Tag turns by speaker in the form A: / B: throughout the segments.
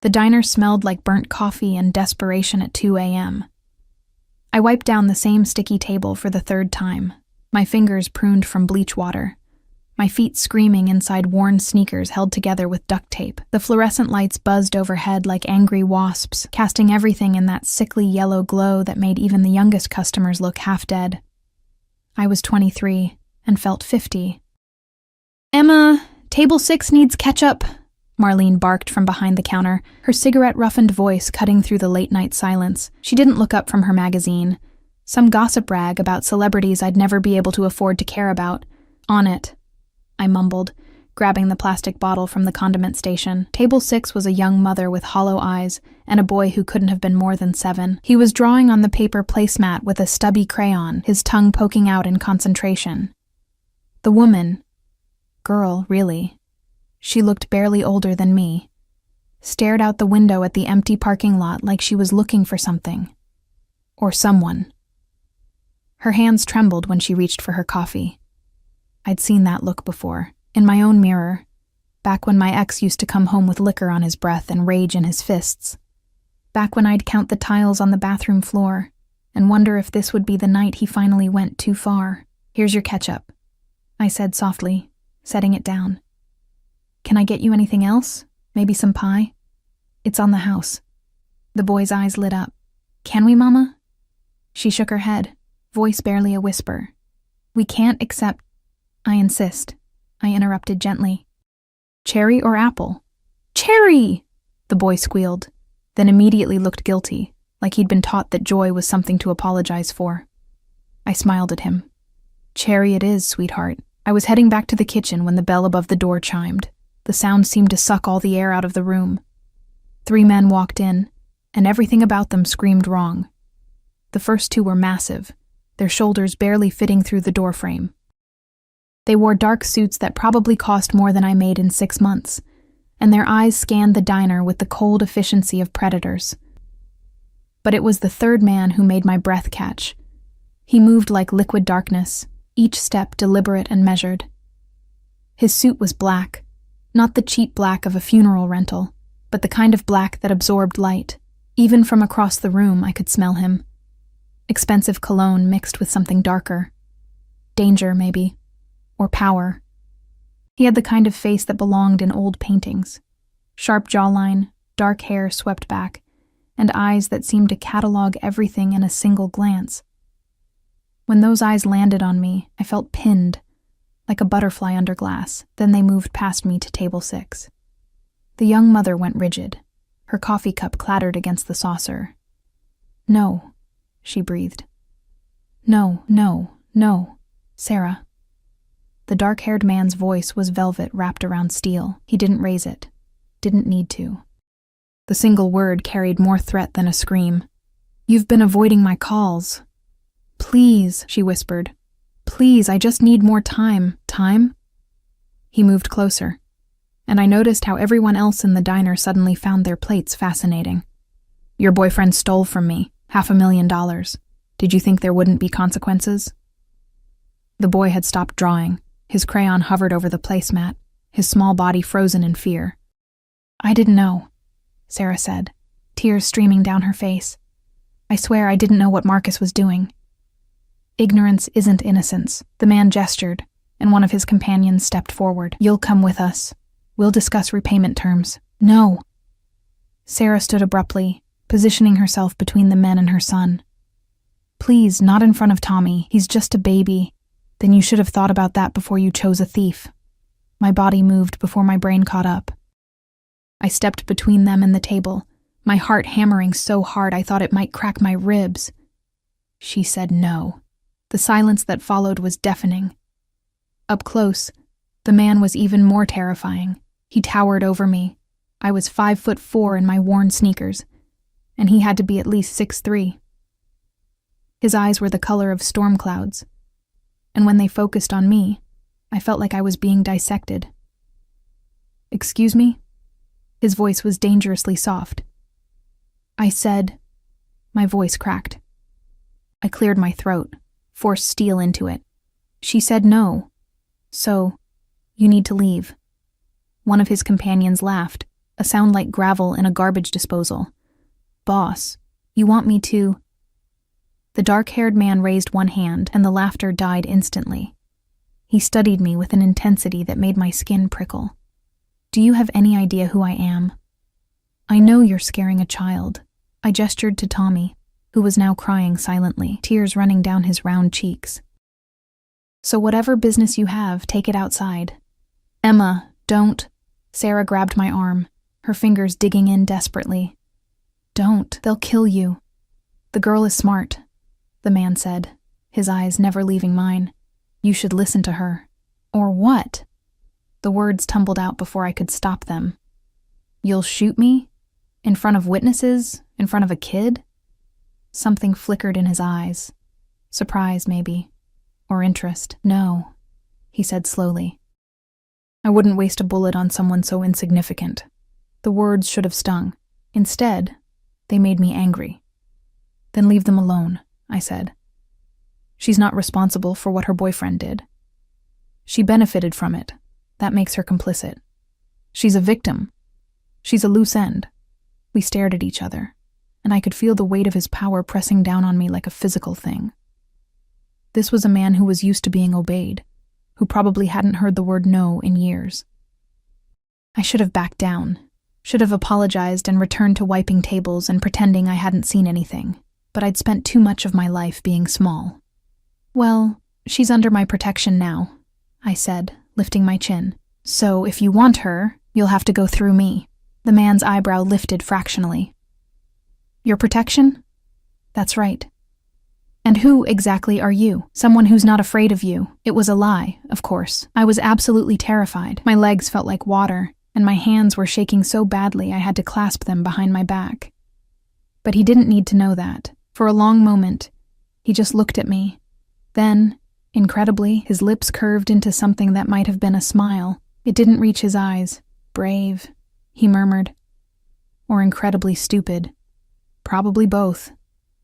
A: The diner smelled like burnt coffee and desperation at 2 a.m. I wiped down the same sticky table for the third time, my fingers pruned from bleach water, my feet screaming inside worn sneakers held together with duct tape. The fluorescent lights buzzed overhead like angry wasps, casting everything in that sickly yellow glow that made even the youngest customers look half dead. I was 23 and felt 50. "Emma, table 6 needs ketchup," Marlene barked from behind the counter, her cigarette-roughened voice cutting through the late-night silence. She didn't look up from her magazine. Some gossip rag about celebrities I'd never be able to afford to care about. "On it," I mumbled, grabbing the plastic bottle from the condiment station. Table 6 was a young mother with hollow eyes and a boy who couldn't have been more than 7. He was drawing on the paper placemat with a stubby crayon, his tongue poking out in concentration. The woman, girl, really, she looked barely older than me, stared out the window at the empty parking lot like she was looking for something. Or someone. Her hands trembled when she reached for her coffee. I'd seen that look before, in my own mirror, back when my ex used to come home with liquor on his breath and rage in his fists. Back when I'd count the tiles on the bathroom floor and wonder if this would be the night he finally went too far. "Here's your ketchup," I said softly, setting it down. "Can I get you anything else? Maybe some pie?" "It's on the house." The boy's eyes lit up. "Can we, Mama?" She shook her head, voice barely a whisper. "We can't accept—" "I insist," I interrupted gently. "Cherry or apple?" "Cherry!" the boy squealed, then immediately looked guilty, like he'd been taught that joy was something to apologize for. I smiled at him. "Cherry it is, sweetheart." I was heading back to the kitchen when the bell above the door chimed. The sound seemed to suck all the air out of the room. 3 men walked in, and everything about them screamed wrong. The first 2 were massive, their shoulders barely fitting through the doorframe. They wore dark suits that probably cost more than I made in 6 months, and their eyes scanned the diner with the cold efficiency of predators. But it was the third man who made my breath catch. He moved like liquid darkness, each step deliberate and measured. His suit was black, not the cheap black of a funeral rental, but the kind of black that absorbed light. Even from across the room, I could smell him. Expensive cologne mixed with something darker. Danger, maybe. Or power. He had the kind of face that belonged in old paintings. Sharp jawline, dark hair swept back, and eyes that seemed to catalog everything in a single glance. When those eyes landed on me, I felt pinned, like a butterfly under glass. Then they moved past me to table 6. The young mother went rigid. Her coffee cup clattered against the saucer. "No," she breathed. "No, no, no, Sarah." The dark-haired man's voice was velvet wrapped around steel. He didn't raise it. Didn't need to. The single word carried more threat than a scream. "You've been avoiding my calls." "Please," she whispered. "Please, I just need more time." "Time?" He moved closer, and I noticed how everyone else in the diner suddenly found their plates fascinating. "Your boyfriend stole from me, $500,000. Did you think there wouldn't be consequences?" The boy had stopped drawing. His crayon hovered over the placemat, his small body frozen in fear. "I didn't know," Sarah said, tears streaming down her face. "I swear I didn't know what Marcus was doing." "Ignorance isn't innocence," the man gestured, and one of his companions stepped forward. "You'll come with us. We'll discuss repayment terms." "No." Sarah stood abruptly, positioning herself between the men and her son. "Please, not in front of Tommy. He's just a baby." "Then you should have thought about that before you chose a thief." My body moved before my brain caught up. I stepped between them and the table, my heart hammering so hard I thought it might crack my ribs. She said no. The silence that followed was deafening. Up close, the man was even more terrifying. He towered over me. I was 5'4" in my worn sneakers, and he had to be at least 6'3". His eyes were the color of storm clouds, and when they focused on me, I felt like I was being dissected. "Excuse me?" His voice was dangerously soft. I said, my voice cracked. I cleared my throat, forced steel into it. She said no. "So, you need to leave." One of his companions laughed, a sound like gravel in a garbage disposal. "Boss, you want me to—" The dark-haired man raised one hand, and the laughter died instantly. He studied me with an intensity that made my skin prickle. "Do you have any idea who I am?" "I know you're scaring a child." I gestured to Tommy, who was now crying silently, tears running down his round cheeks. "So whatever business you have, take it outside." "Emma, don't." Sarah grabbed my arm, her fingers digging in desperately. "Don't, they'll kill you." "The girl is smart," the man said, his eyes never leaving mine. "You should listen to her." "Or what?" The words tumbled out before I could stop them. "You'll shoot me? In front of witnesses? In front of a kid?" Something flickered in his eyes. Surprise, maybe. Or interest. "No," he said slowly. "I wouldn't waste a bullet on someone so insignificant." The words should have stung. Instead, they made me angry. "Then leave them alone," I said. "She's not responsible for what her boyfriend did. She benefited from it. That makes her complicit. She's a victim. She's a loose end." We stared at each other, and I could feel the weight of his power pressing down on me like a physical thing. This was a man who was used to being obeyed, who probably hadn't heard the word no in years. I should have backed down, should have apologized and returned to wiping tables and pretending I hadn't seen anything, but I'd spent too much of my life being small. "Well, she's under my protection now," I said, lifting my chin. "So if you want her, you'll have to go through me." The man's eyebrow lifted fractionally. "Your protection?" "That's right." "And who exactly are you? Someone who's not afraid of you." It was a lie, of course. I was absolutely terrified. My legs felt like water, and my hands were shaking so badly I had to clasp them behind my back. But he didn't need to know that. For a long moment, he just looked at me. Then, incredibly, his lips curved into something that might have been a smile. It didn't reach his eyes. "Brave," he murmured. "Or incredibly stupid. Probably both."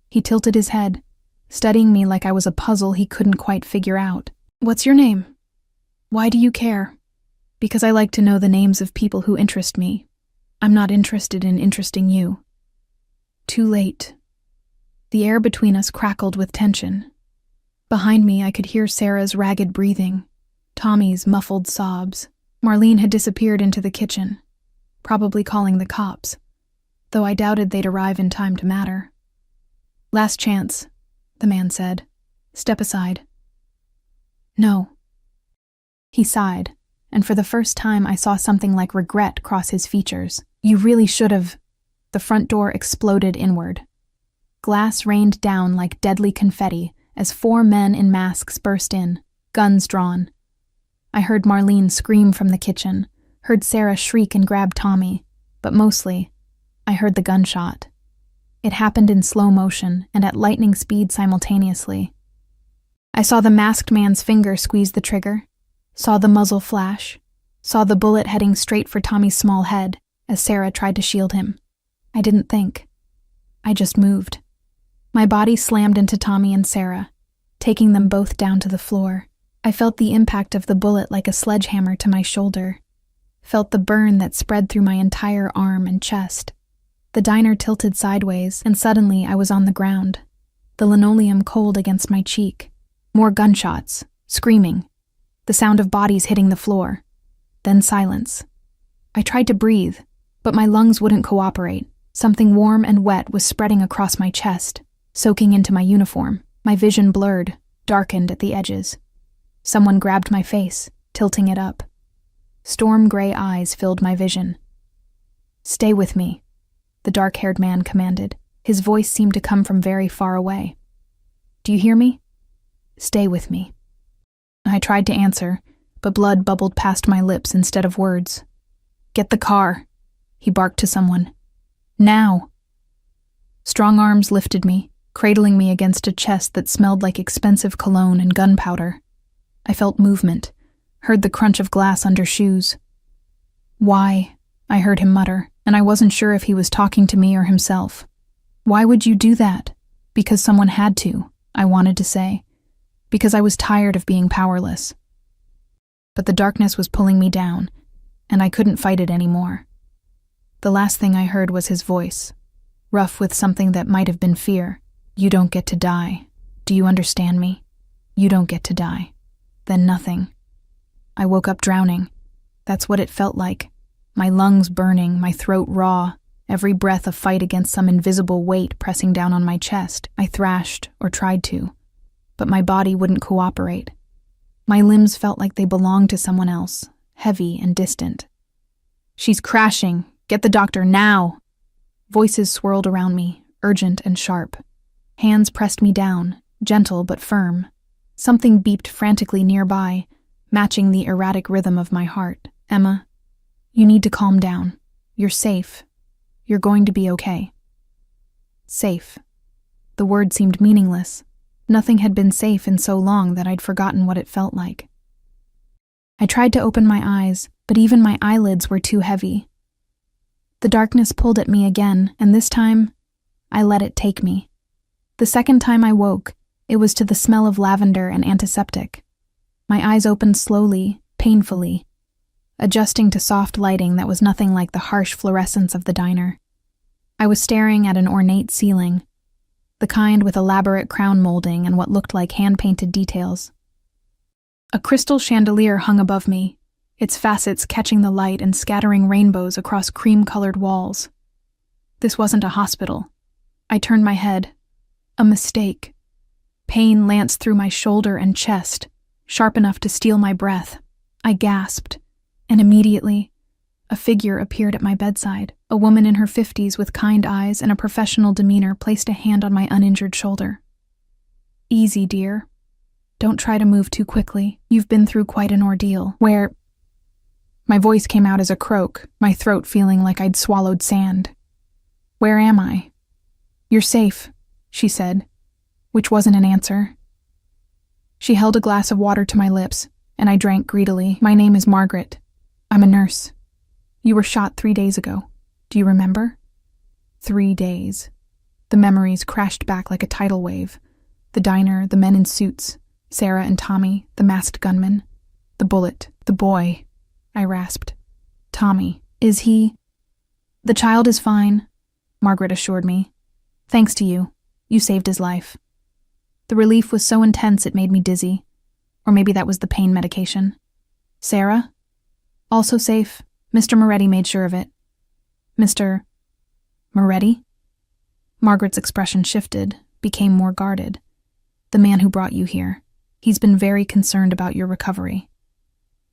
A: He tilted his head, studying me like I was a puzzle he couldn't quite figure out. "What's your name? Why do you care?" "Because I like to know the names of people who interest me. I'm not interested in interesting you." Too late. The air between us crackled with tension. Behind me, I could hear Sarah's ragged breathing, Tommy's muffled sobs. Marlene had disappeared into the kitchen, probably calling the cops, though I doubted they'd arrive in time to matter. "Last chance," the man said. "Step aside." "No." He sighed, and for the first time I saw something like regret cross his features. "You really should have—" The front door exploded inward. Glass rained down like deadly confetti as 4 men in masks burst in, guns drawn. I heard Marlene scream from the kitchen, heard Sarah shriek and grab Tommy, but mostly, I heard the gunshot. It happened in slow motion and at lightning speed simultaneously. I saw the masked man's finger squeeze the trigger, saw the muzzle flash, saw the bullet heading straight for Tommy's small head as Sarah tried to shield him. I didn't think. I just moved. My body slammed into Tommy and Sarah, taking them both down to the floor. I felt the impact of the bullet like a sledgehammer to my shoulder, felt the burn that spread through my entire arm and chest. The diner tilted sideways, and suddenly I was on the ground, the linoleum cold against my cheek. More gunshots, screaming, the sound of bodies hitting the floor, then silence. I tried to breathe, but my lungs wouldn't cooperate. Something warm and wet was spreading across my chest, soaking into my uniform. My vision blurred, darkened at the edges. Someone grabbed my face, tilting it up. Storm gray eyes filled my vision. "Stay with me," the dark-haired man commanded. His voice seemed to come from very far away. "Do you hear me? Stay with me." I tried to answer, but blood bubbled past my lips instead of words. "Get the car," he barked to someone. "Now." Strong arms lifted me, cradling me against a chest that smelled like expensive cologne and gunpowder. I felt movement, heard the crunch of glass under shoes. "Why?" I heard him mutter, and I wasn't sure if he was talking to me or himself. "Why would you do that?" "Because someone had to," I wanted to say. "Because I was tired of being powerless." But the darkness was pulling me down, and I couldn't fight it anymore. The last thing I heard was his voice, rough with something that might have been fear. You don't get to die. Do you understand me? You don't get to die. Then nothing. I woke up drowning. That's what it felt like. My lungs burning, my throat raw, every breath a fight against some invisible weight pressing down on my chest. I thrashed, or tried to, but my body wouldn't cooperate. My limbs felt like they belonged to someone else, heavy and distant. She's crashing. Get the doctor now. Voices swirled around me, urgent and sharp. Hands pressed me down, gentle but firm. Something beeped frantically nearby, matching the erratic rhythm of my heart. Emma, you need to calm down. You're safe. You're going to be okay. Safe. The word seemed meaningless. Nothing had been safe in so long that I'd forgotten what it felt like. I tried to open my eyes, but even my eyelids were too heavy. The darkness pulled at me again, and this time, I let it take me. The second time I woke, it was to the smell of lavender and antiseptic. My eyes opened slowly, painfully, adjusting to soft lighting that was nothing like the harsh fluorescence of the diner. I was staring at an ornate ceiling, the kind with elaborate crown molding and what looked like hand-painted details. A crystal chandelier hung above me, its facets catching the light and scattering rainbows across cream-colored walls. This wasn't a hospital. I turned my head. A mistake. Pain lanced through my shoulder and chest, sharp enough to steal my breath. I gasped, and immediately, a figure appeared at my bedside. A woman in her 50s with kind eyes and a professional demeanor placed a hand on my uninjured shoulder. Easy, dear. Don't try to move too quickly. You've been through quite an ordeal. My voice came out as a croak, my throat feeling like I'd swallowed sand. Where am I? You're safe, she said, which wasn't an answer. She held a glass of water to my lips, and I drank greedily. My name is Margaret. I'm a nurse. You were shot 3 days ago. Do you remember? 3 days. The memories crashed back like a tidal wave. The diner, the men in suits, Sarah and Tommy, the masked gunman, the bullet, the boy, I rasped. Tommy, is he? The child is fine, Margaret assured me. Thanks to you. You saved his life. The relief was so intense it made me dizzy. Or maybe that was the pain medication. Sarah? Also safe. Mr. Moretti made sure of it. Mr. Moretti? Margaret's expression shifted, became more guarded. The man who brought you here. He's been very concerned about your recovery.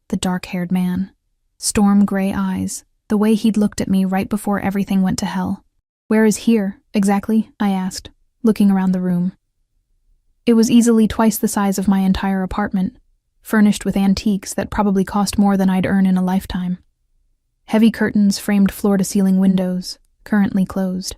A: The dark-haired man. Storm gray eyes, the way he'd looked at me right before everything went to hell. Where is here, exactly? I asked, looking around the room. It was easily twice the size of my entire apartment, furnished with antiques that probably cost more than I'd earn in a lifetime. Heavy curtains framed floor-to-ceiling windows, currently closed.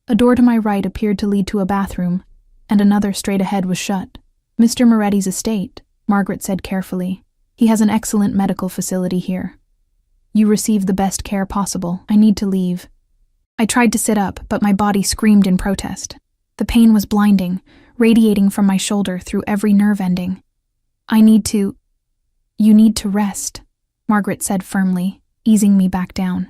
A: A door to my right appeared to lead to a bathroom, and another straight ahead was shut. Mr. Moretti's estate, Margaret said carefully. He has an excellent medical facility here. You receive the best care possible. I need to leave. I tried to sit up, but my body screamed in protest. The pain was blinding, radiating from my shoulder through every nerve ending. You need to rest, Margaret said firmly, easing me back down.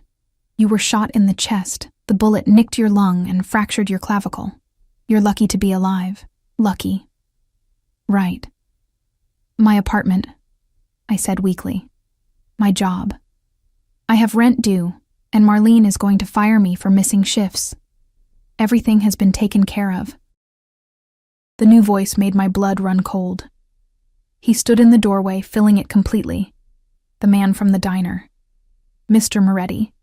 A: You were shot in the chest. The bullet nicked your lung and fractured your clavicle. You're lucky to be alive. Lucky. Right. My apartment, I said weakly. My job. I have rent due, and Marlene is going to fire me for missing shifts. Everything has been taken care of. The new voice made my blood run cold. He stood in the doorway, filling it completely. The man from the diner. Mr. Moretti.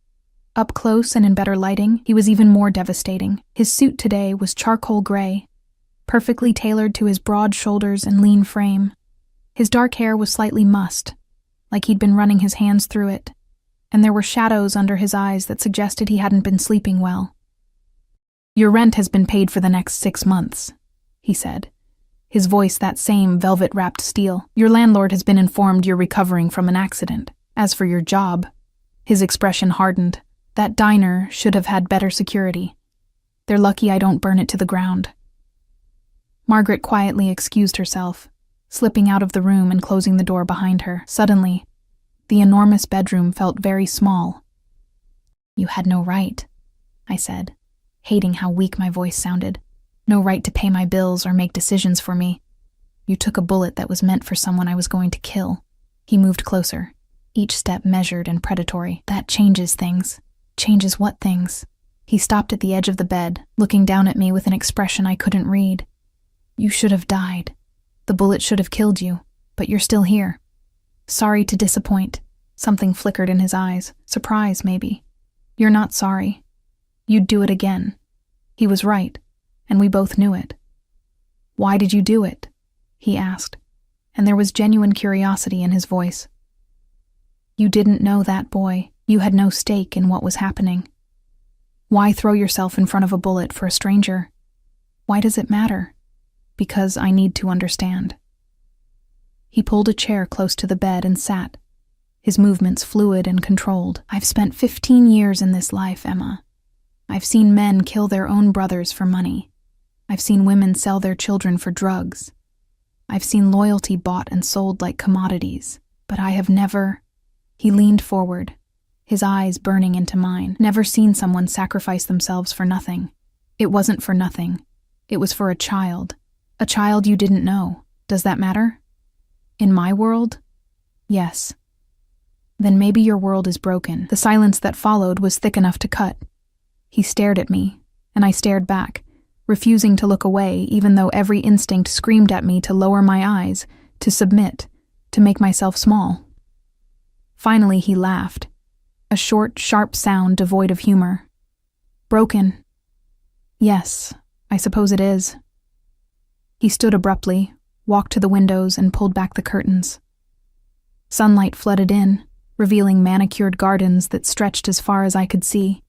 A: Up close and in better lighting, he was even more devastating. His suit today was charcoal gray, perfectly tailored to his broad shoulders and lean frame. His dark hair was slightly mussed, like he'd been running his hands through it, and there were shadows under his eyes that suggested he hadn't been sleeping well. Your rent has been paid for the next 6 months, he said, his voice that same velvet-wrapped steel. Your landlord has been informed you're recovering from an accident. As for your job, his expression hardened. That diner should have had better security. They're lucky I don't burn it to the ground. Margaret quietly excused herself, slipping out of the room and closing the door behind her. Suddenly, the enormous bedroom felt very small. You had no right, I said, hating how weak my voice sounded. No right to pay my bills or make decisions for me. You took a bullet that was meant for someone I was going to kill. He moved closer, each step measured and predatory. That changes things. Changes what things? He stopped at the edge of the bed, looking down at me with an expression I couldn't read. You should have died. The bullet should have killed you, but you're still here. Sorry to disappoint. Something flickered in his eyes. Surprise, maybe. You're not sorry. You'd do it again. He was right, and we both knew it. Why did you do it? He asked, and there was genuine curiosity in his voice. You didn't know that boy. You had no stake in what was happening. Why throw yourself in front of a bullet for a stranger? Why does it matter? Because I need to understand. He pulled a chair close to the bed and sat, his movements fluid and controlled. I've spent 15 years in this life, Emma. I've seen men kill their own brothers for money. I've seen women sell their children for drugs. I've seen loyalty bought and sold like commodities, but I have never... He leaned forward, his eyes burning into mine. Never seen someone sacrifice themselves for nothing. It wasn't for nothing. It was for a child you didn't know. Does that matter? In my world? Yes. Then maybe your world is broken. The silence that followed was thick enough to cut. He stared at me, and I stared back, refusing to look away even though every instinct screamed at me to lower my eyes, to submit, to make myself small. Finally he laughed, a short, sharp sound devoid of humor. Broken. Yes, I suppose it is. He stood abruptly, walked to the windows and pulled back the curtains. Sunlight flooded in, revealing manicured gardens that stretched as far as I could see.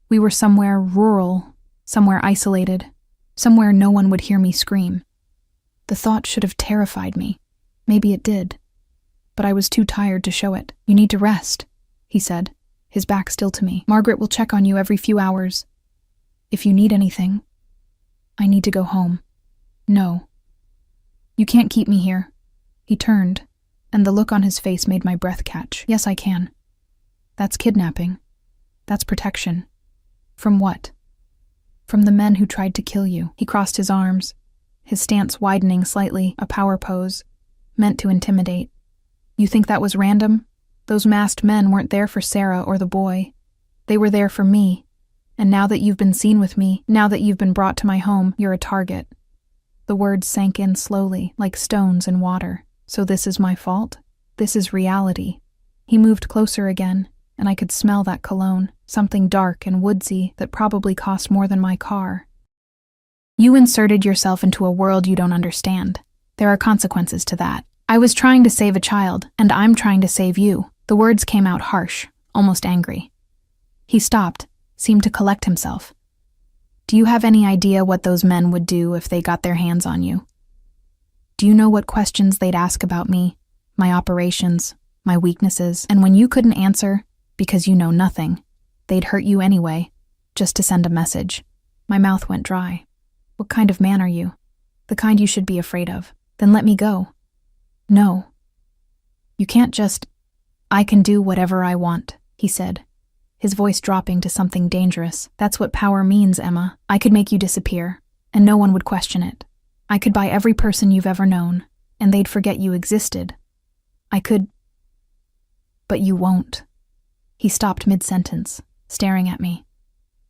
A: We were somewhere rural, somewhere isolated, somewhere no one would hear me scream. The thought should have terrified me. Maybe it did. But I was too tired to show it. You need to rest, he said, his back still to me. Margaret will check on you every few hours. If you need anything, I need to go home. No. You can't keep me here. He turned, and the look on his face made my breath catch. Yes, I can. That's kidnapping. That's protection. From what? From the men who tried to kill you. He crossed his arms, his stance widening slightly, a power pose, meant to intimidate. You think that was random? Those masked men weren't there for Sarah or the boy. They were there for me. And now that you've been seen with me, now that you've been brought to my home, you're a target. The words sank in slowly, like stones in water. So this is my fault? This is reality. He moved closer again, and I could smell that cologne, something dark and woodsy that probably cost more than my car. You inserted yourself into a world you don't understand. There are consequences to that. I was trying to save a child, and I'm trying to save you. The words came out harsh, almost angry. He stopped, seemed to collect himself. Do you have any idea what those men would do if they got their hands on you? Do you know what questions they'd ask about me, my operations, my weaknesses? And when you couldn't answer, because you know nothing, they'd hurt you anyway, just to send a message. My mouth went dry. What kind of man are you? The kind you should be afraid of. Then let me go. No. You can't just... I can do whatever I want, he said, his voice dropping to something dangerous. That's what power means, Emma. I could make you disappear, and no one would question it. I could buy every person you've ever known, and they'd forget you existed. I could... But you won't. He stopped mid-sentence, staring at me.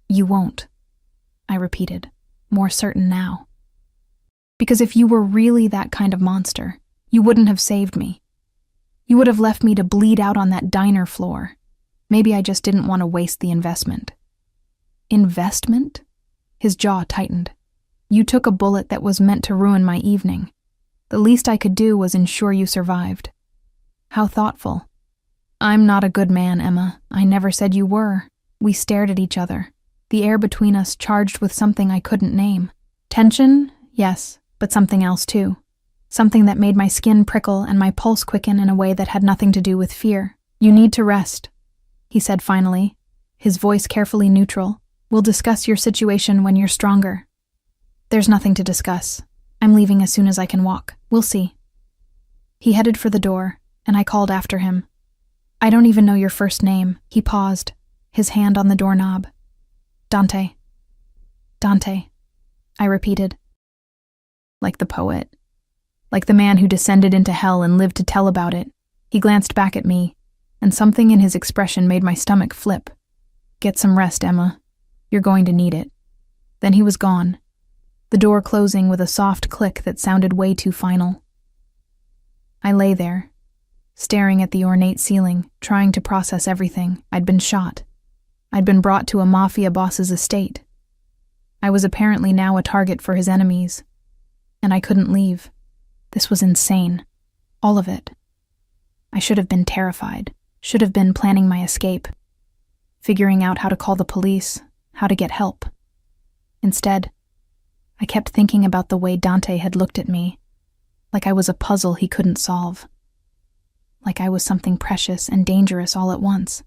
A: You won't, I repeated, more certain now. Because if you were really that kind of monster, you wouldn't have saved me. You would have left me to bleed out on that diner floor. Maybe I just didn't want to waste the investment. Investment? His jaw tightened. You took a bullet that was meant to ruin my evening. The least I could do was ensure you survived. How thoughtful. I'm not a good man, Emma. I never said you were. We stared at each other, the air between us charged with something I couldn't name. Tension? Yes, but something else too. Something that made my skin prickle and my pulse quicken in a way that had nothing to do with fear. You need to rest, he said finally, his voice carefully neutral. We'll discuss your situation when you're stronger. There's nothing to discuss. I'm leaving as soon as I can walk. We'll see. He headed for the door, and I called after him. I don't even know your first name. He paused, his hand on the doorknob. "Dante. Dante," I repeated. Like the poet. Like the man who descended into hell and lived to tell about it. He glanced back at me, and something in his expression made my stomach flip. "Get some rest, Emma. You're going to need it." Then he was gone, the door closing with a soft click that sounded way too final. I lay there, staring at the ornate ceiling, trying to process everything. I'd been shot. I'd been brought to a Mafia boss's estate. I was apparently now a target for his enemies, and I couldn't leave. This was insane. All of it. I should have been terrified, should have been planning my escape, figuring out how to call the police, how to get help. Instead, I kept thinking about the way Dante had looked at me, like I was a puzzle he couldn't solve. Like I was something precious and dangerous all at once.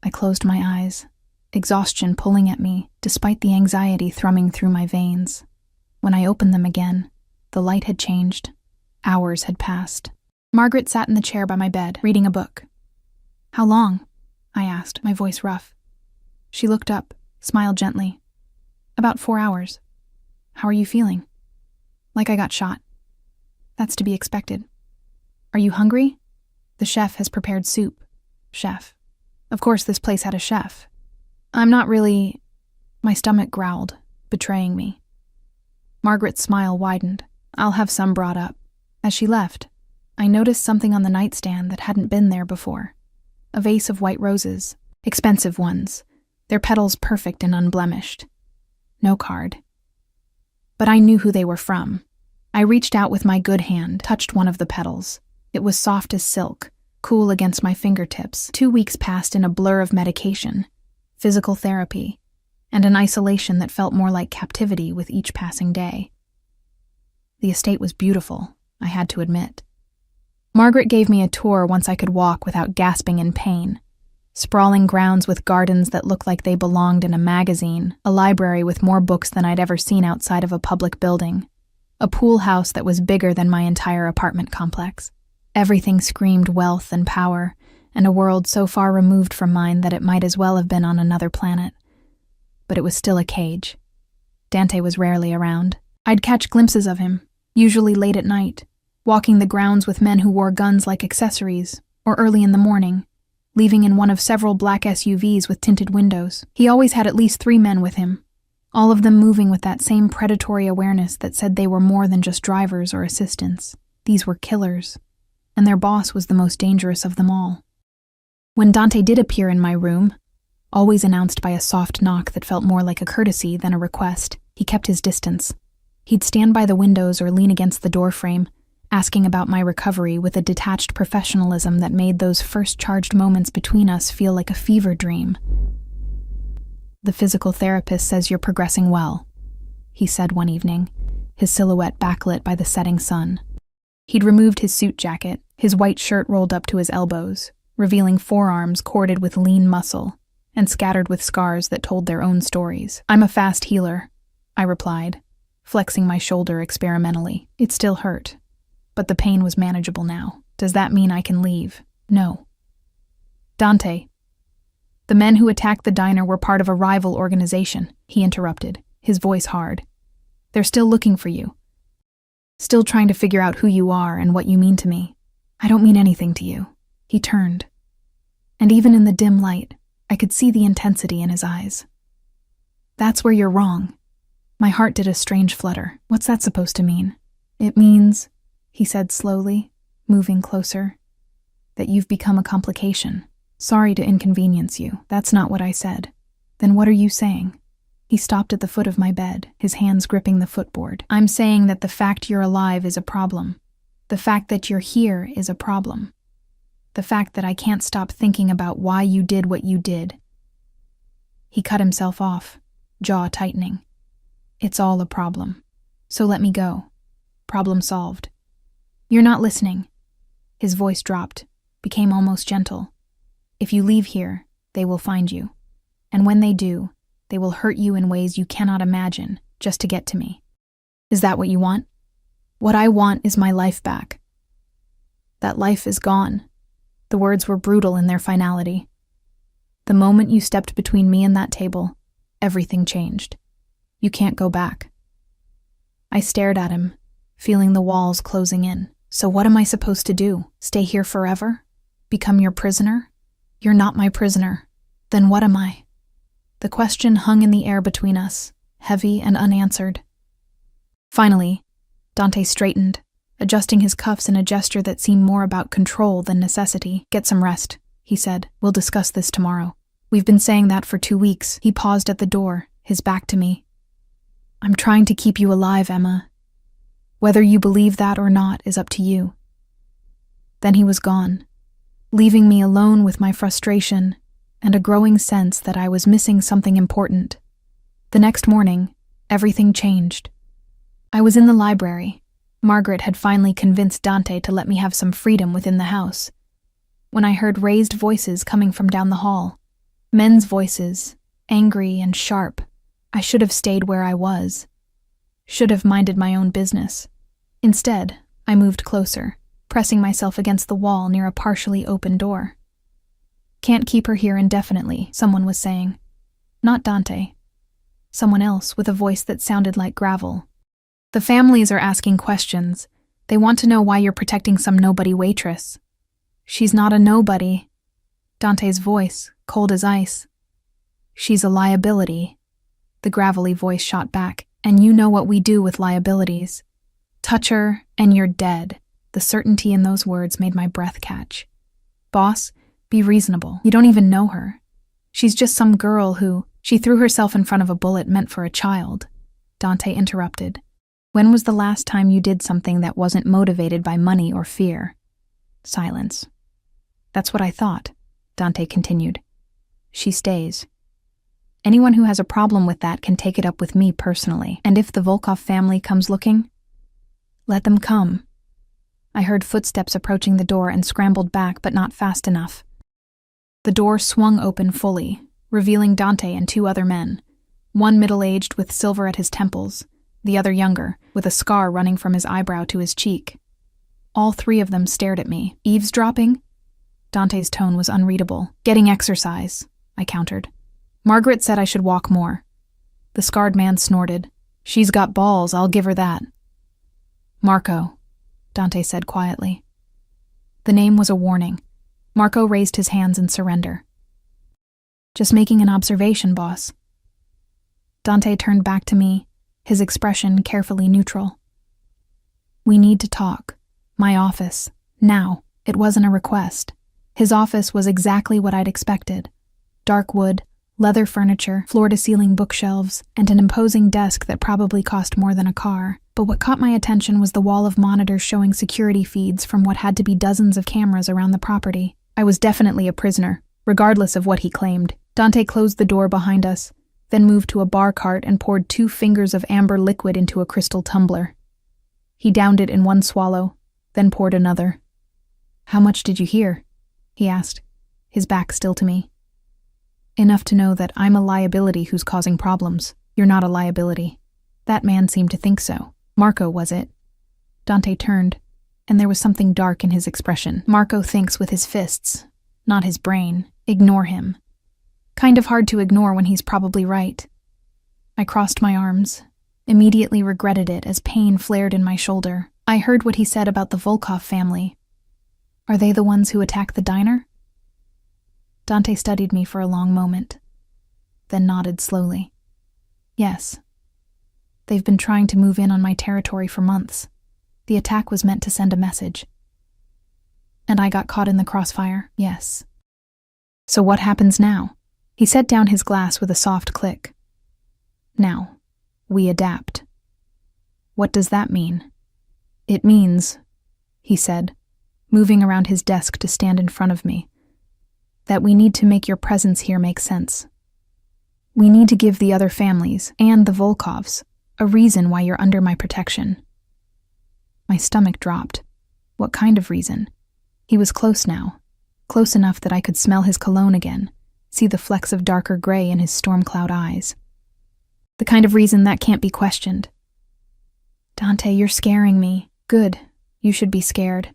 A: I closed my eyes, exhaustion pulling at me, despite the anxiety thrumming through my veins. When I opened them again, the light had changed. Hours had passed. Margaret sat in the chair by my bed, reading a book. "How long?" I asked, my voice rough. She looked up, smiled gently. "About 4 hours. How are you feeling?" "Like I got shot." "That's to be expected. Are you hungry?" "The chef has prepared soup." "Chef. Of course this place had a chef." "I'm not really—" My stomach growled, betraying me. Margaret's smile widened. "I'll have some brought up." As she left, I noticed something on the nightstand that hadn't been there before. A vase of white roses, expensive ones, their petals perfect and unblemished. No card. But I knew who they were from. I reached out with my good hand, touched one of the petals. It was soft as silk, cool against my fingertips. 2 weeks passed in a blur of medication, physical therapy, and an isolation that felt more like captivity with each passing day. The estate was beautiful, I had to admit. Margaret gave me a tour once I could walk without gasping in pain. Sprawling grounds with gardens that looked like they belonged in a magazine, a library with more books than I'd ever seen outside of a public building, a pool house that was bigger than my entire apartment complex. Everything screamed wealth and power, and a world so far removed from mine that it might as well have been on another planet. But it was still a cage. Dante was rarely around. I'd catch glimpses of him, usually late at night, walking the grounds with men who wore guns like accessories, or early in the morning, leaving in one of several black SUVs with tinted windows. He always had at least 3 men with him, all of them moving with that same predatory awareness that said they were more than just drivers or assistants. These were killers, and their boss was the most dangerous of them all. When Dante did appear in my room, always announced by a soft knock that felt more like a courtesy than a request, he kept his distance. He'd stand by the windows or lean against the doorframe, asking about my recovery with a detached professionalism that made those first charged moments between us feel like a fever dream. "The physical therapist says you're progressing well," he said one evening, his silhouette backlit by the setting sun. He'd removed his suit jacket, his white shirt rolled up to his elbows, revealing forearms corded with lean muscle and scattered with scars that told their own stories. "I'm a fast healer," I replied, flexing my shoulder experimentally. It still hurt, but the pain was manageable now. "Does that mean I can leave?" "No." "Dante, the men who attacked the diner were part of a rival organization," he interrupted, his voice hard. "They're still looking for you. Still trying to figure out who you are and what you mean to me." "I don't mean anything to you." He turned, and even in the dim light, I could see the intensity in his eyes. "That's where you're wrong." My heart did a strange flutter. "What's that supposed to mean?" "It means," he said slowly, moving closer, "that you've become a complication. Sorry to inconvenience you. That's not what I said." "Then what are you saying?" He stopped at the foot of my bed, his hands gripping the footboard. "I'm saying that the fact you're alive is a problem. The fact that you're here is a problem. The fact that I can't stop thinking about why you did what you did." He cut himself off, jaw tightening. "It's all a problem. So let me go. Problem solved." "You're not listening." His voice dropped, became almost gentle. "If you leave here, they will find you. And when they do, they will hurt you in ways you cannot imagine, just to get to me. Is that what you want?" "What I want is my life back." "That life is gone." The words were brutal in their finality. The moment you stepped between me and that table, everything changed. You can't go back." I stared at him, feeling the walls closing in. "So what am I supposed to do? Stay here forever? Become your prisoner?" "You're not my prisoner. Then what am I?" The question hung in the air between us, heavy and unanswered. Finally, Dante straightened, adjusting his cuffs in a gesture that seemed more about control than necessity. "Get some rest," he said. "We'll discuss this tomorrow." "We've been saying that for 2 weeks." He paused at the door, his back to me. "I'm trying to keep you alive, Emma. Whether you believe that or not is up to you." Then he was gone, leaving me alone with my frustration and a growing sense that I was missing something important. The next morning, everything changed. I was in the library. Margaret had finally convinced Dante to let me have some freedom within the house, when I heard raised voices coming from down the hall. Men's voices, angry and sharp. I should have stayed where I was. Should have minded my own business. Instead, I moved closer, pressing myself against the wall near a partially open door. "Can't keep her here indefinitely," someone was saying. Not Dante. Someone else with a voice that sounded like gravel. "The families are asking questions. They want to know why you're protecting some nobody waitress." "She's not a nobody." Dante's voice, cold as ice. "She's a liability." The gravelly voice shot back. "And you know what we do with liabilities. Touch her, and you're dead." The certainty in those words made my breath catch. "Boss, be reasonable. You don't even know her. She's just some girl who..." "She threw herself in front of a bullet meant for a child," Dante interrupted. "When was the last time you did something that wasn't motivated by money or fear?" Silence. "That's what I thought," Dante continued. "She stays. Anyone who has a problem with that can take it up with me personally. And if the Volkov family comes looking, let them come." I heard footsteps approaching the door and scrambled back, but not fast enough. The door swung open fully, revealing Dante and 2 other men, one middle-aged with silver at his temples, the other younger, with a scar running from his eyebrow to his cheek. All 3 of them stared at me. "Eavesdropping?" Dante's tone was unreadable. "Getting exercise," I countered. "Margaret said I should walk more." The scarred man snorted. "She's got balls, I'll give her that." "Marco," Dante said quietly. The name was a warning. Marco raised his hands in surrender. "Just making an observation, boss." Dante turned back to me, his expression carefully neutral. "We need to talk. My office. Now." It wasn't a request. His office was exactly what I'd expected. Dark wood, leather furniture, floor-to-ceiling bookshelves, and an imposing desk that probably cost more than a car. But what caught my attention was the wall of monitors showing security feeds from what had to be dozens of cameras around the property. I was definitely a prisoner, regardless of what he claimed. Dante closed the door behind us, then moved to a bar cart and poured 2 fingers of amber liquid into a crystal tumbler. He downed it in one swallow, then poured another. "How much did you hear?" he asked, his back still to me. "Enough to know that I'm a liability who's causing problems. You're not a liability." That man seemed to think so. Marco, was it? Dante turned, and there was something dark in his expression. "Marco thinks with his fists, not his brain. Ignore him." Kind of hard to ignore when he's probably right. I crossed my arms, immediately regretted it as pain flared in my shoulder. I heard what he said about the Volkov family. Are they the ones who attacked the diner? Dante studied me for a long moment, then nodded slowly. "Yes. They've been trying to move in on my territory for months. The attack was meant to send a message. And I got caught in the crossfire, yes." "So what happens now?" He set down his glass with a soft click. "Now, we adapt." "What does that mean?" "It means," he said, moving around his desk to stand in front of me, "that we need to make your presence here make sense. We need to give the other families, and the Volkovs, a reason why you're under my protection." My stomach dropped. What kind of reason? He was close now, close enough that I could smell his cologne again, see the flecks of darker gray in his storm cloud eyes. The kind of reason that can't be questioned. "Dante, you're scaring me." "Good. You should be scared."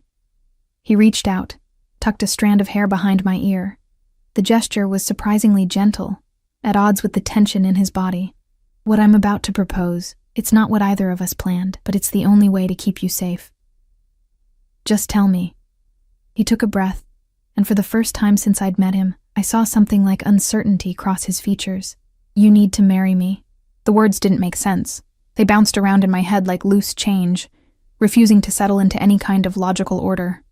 A: He reached out, tucked a strand of hair behind my ear, The gesture was surprisingly gentle, at odds with the tension in his body. What I'm about to propose, it's not what either of us planned, but it's the only way to keep you safe. Just tell me. He took a breath, and for the first time since I'd met him, I saw something like uncertainty cross his features. You need to marry me. The words didn't make sense. They bounced around in my head like loose change, refusing to settle into any kind of logical order.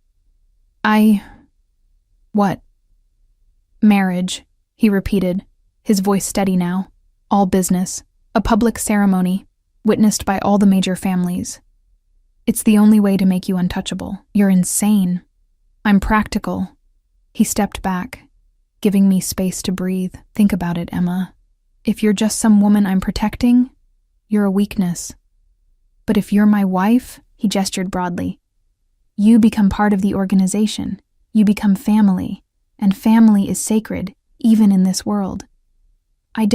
A: What? Marriage, he repeated, his voice steady now. All business. A public ceremony, witnessed by all the major families. It's the only way to make you untouchable. You're insane. I'm practical. He stepped back, giving me space to breathe. Think about it, Emma. If you're just some woman I'm protecting, you're a weakness. But if you're my wife, he gestured broadly, you become part of the organization. You become family, and family is sacred, even in this world. I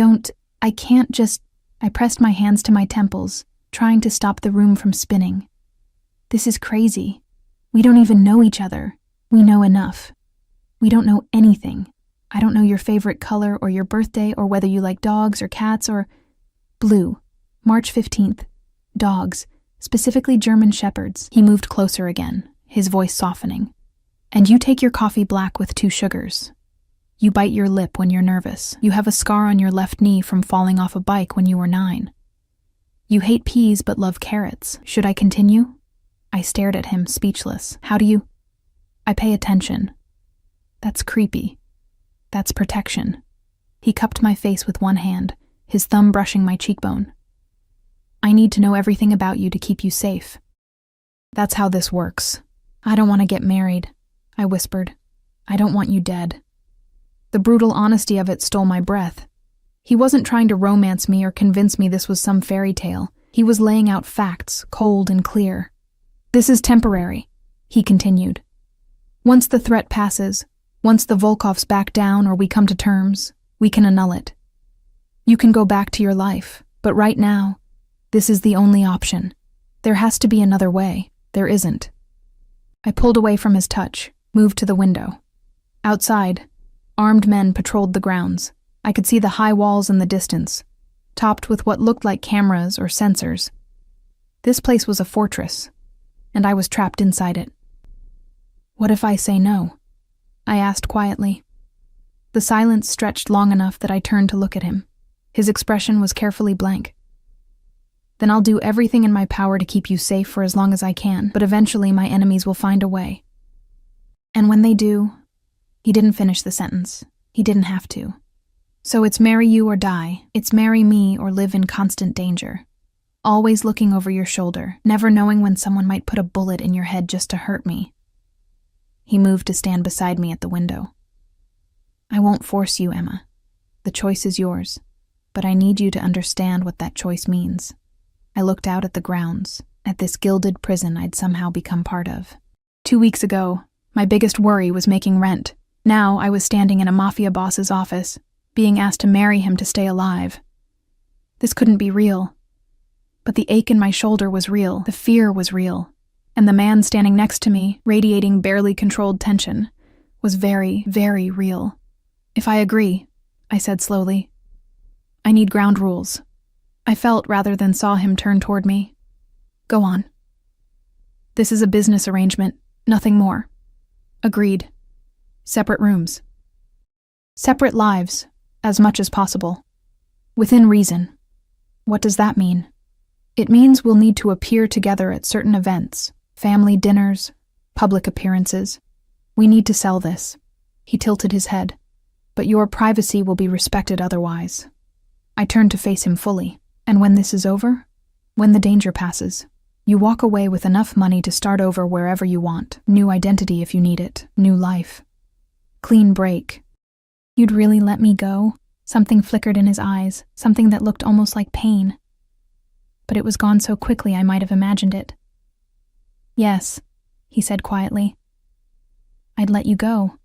A: pressed my hands to my temples, trying to stop the room from spinning. This is crazy. We don't even know each other. We know enough. We don't know anything. I don't know your favorite color or your birthday or whether you like dogs or cats or... Blue. March 15th. Dogs. Specifically German shepherds. He moved closer again, his voice softening. And you take your coffee black with 2 sugars. You bite your lip when you're nervous. You have a scar on your left knee from falling off a bike when you were 9. You hate peas but love carrots. Should I continue? I stared at him, speechless. How do you? I pay attention. That's creepy. That's protection. He cupped my face with one hand, his thumb brushing my cheekbone. I need to know everything about you to keep you safe. That's how this works. I don't want to get married, I whispered. I don't want you dead. The brutal honesty of it stole my breath. He wasn't trying to romance me or convince me this was some fairy tale. He was laying out facts, cold and clear. This is temporary, he continued. Once the threat passes, once the Volkovs back down or we come to terms, we can annul it. You can go back to your life, but right now, this is the only option. There has to be another way. There isn't. I pulled away from his touch, moved to the window. Outside, armed men patrolled the grounds. I could see the high walls in the distance, topped with what looked like cameras or sensors. This place was a fortress, and I was trapped inside it. What if I say no? I asked quietly. The silence stretched long enough that I turned to look at him. His expression was carefully blank. Then I'll do everything in my power to keep you safe for as long as I can, but eventually my enemies will find a way. And when they do... He didn't finish the sentence. He didn't have to. So it's marry you or die. It's marry me or live in constant danger. Always looking over your shoulder, never knowing when someone might put a bullet in your head just to hurt me. He moved to stand beside me at the window. I won't force you, Emma. The choice is yours, but I need you to understand what that choice means. I looked out at the grounds, at this gilded prison I'd somehow become part of. 2 weeks ago, my biggest worry was making rent. Now I was standing in a Mafia boss's office, being asked to marry him to stay alive. This couldn't be real. But the ache in my shoulder was real, the fear was real, and the man standing next to me, radiating barely controlled tension, was very, very real. If I agree, I said slowly. I need ground rules. I felt rather than saw him turn toward me. Go on. This is a business arrangement, nothing more. Agreed. Separate rooms. Separate lives, as much as possible. Within reason. What does that mean? It means we'll need to appear together at certain events, family dinners, public appearances. We need to sell this. He tilted his head. But your privacy will be respected otherwise. I turned to face him fully. And when this is over, when the danger passes, you walk away with enough money to start over wherever you want. New identity if you need it. New life. Clean break. You'd really let me go? Something flickered in his eyes, something that looked almost like pain. But it was gone so quickly I might have imagined it. Yes, he said quietly. I'd let you go.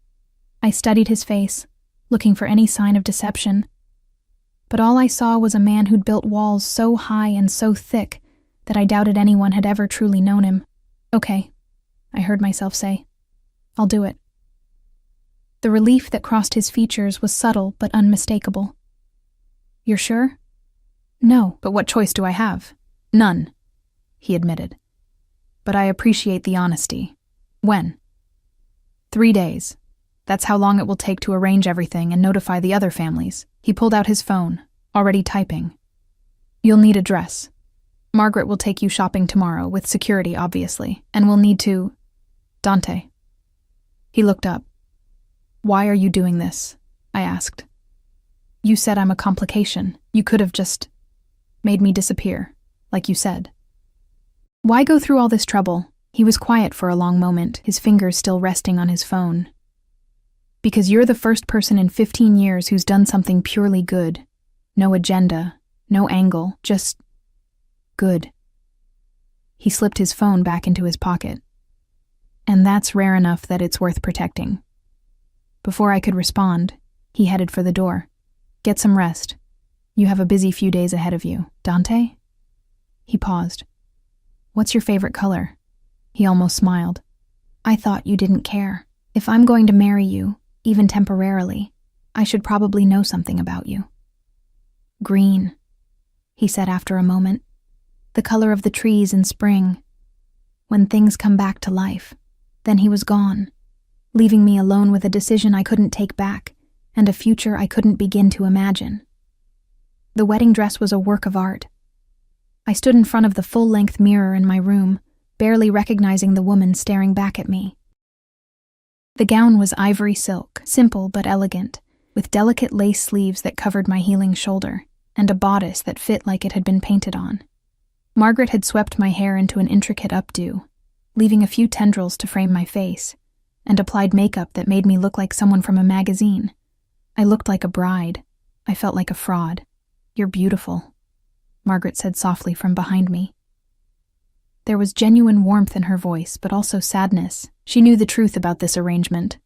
A: I studied his face, looking for any sign of deception. But all I saw was a man who'd built walls so high and so thick that I doubted anyone had ever truly known him. Okay, I heard myself say. I'll do it. The relief that crossed his features was subtle but unmistakable. "You're sure?" "No, but what choice do I have?" "None," he admitted. "But I appreciate the honesty. When?" 3 days. That's how long it will take to arrange everything and notify the other families." He pulled out his phone, already typing. "You'll need a dress. Margaret will take you shopping tomorrow, with security, obviously, and we'll need to—" "Dante." He looked up. "Why are you doing this?" I asked. "You said I'm a complication. You could have just made me disappear, like you said." "Why go through all this trouble?" He was quiet for a long moment, his fingers still resting on his phone. "Because you're the first person in 15 years who's done something purely good. No agenda, no angle, just good." He slipped his phone back into his pocket. "And that's rare enough that it's worth protecting." Before I could respond, he headed for the door. "Get some rest. You have a busy few days ahead of you. Dante?" He paused. "What's your favorite color?" He almost smiled. "I thought you didn't care. If I'm going to marry you, even temporarily, I should probably know something about you." "Green," he said after a moment. "The color of the trees in spring. When things come back to life." Then he was gone, leaving me alone with a decision I couldn't take back and a future I couldn't begin to imagine. The wedding dress was a work of art. I stood in front of the full-length mirror in my room, barely recognizing the woman staring back at me. The gown was ivory silk, simple but elegant, with delicate lace sleeves that covered my healing shoulder, and a bodice that fit like it had been painted on. Margaret had swept my hair into an intricate updo, leaving a few tendrils to frame my face, and applied makeup that made me look like someone from a magazine. I looked like a bride. I felt like a fraud. "You're beautiful," Margaret said softly from behind me. There was genuine warmth in her voice, but also sadness. She knew the truth about this arrangement.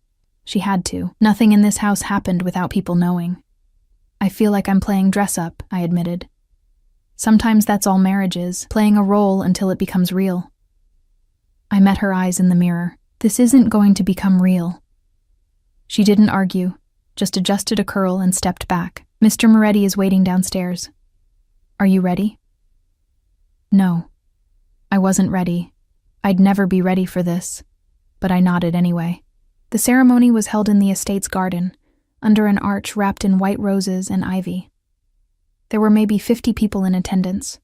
A: She had to. Nothing in this house happened without people knowing. "I feel like I'm playing dress-up," I admitted. "Sometimes that's all marriage is, playing a role until it becomes real." I met her eyes in the mirror. "This isn't going to become real." She didn't argue, just adjusted a curl and stepped back. "Mr. Moretti is waiting downstairs. Are you ready?" No. I wasn't ready. I'd never be ready for this, but I nodded anyway. The ceremony was held in the estate's garden, under an arch wrapped in white roses and ivy. There were maybe 50 people in attendance,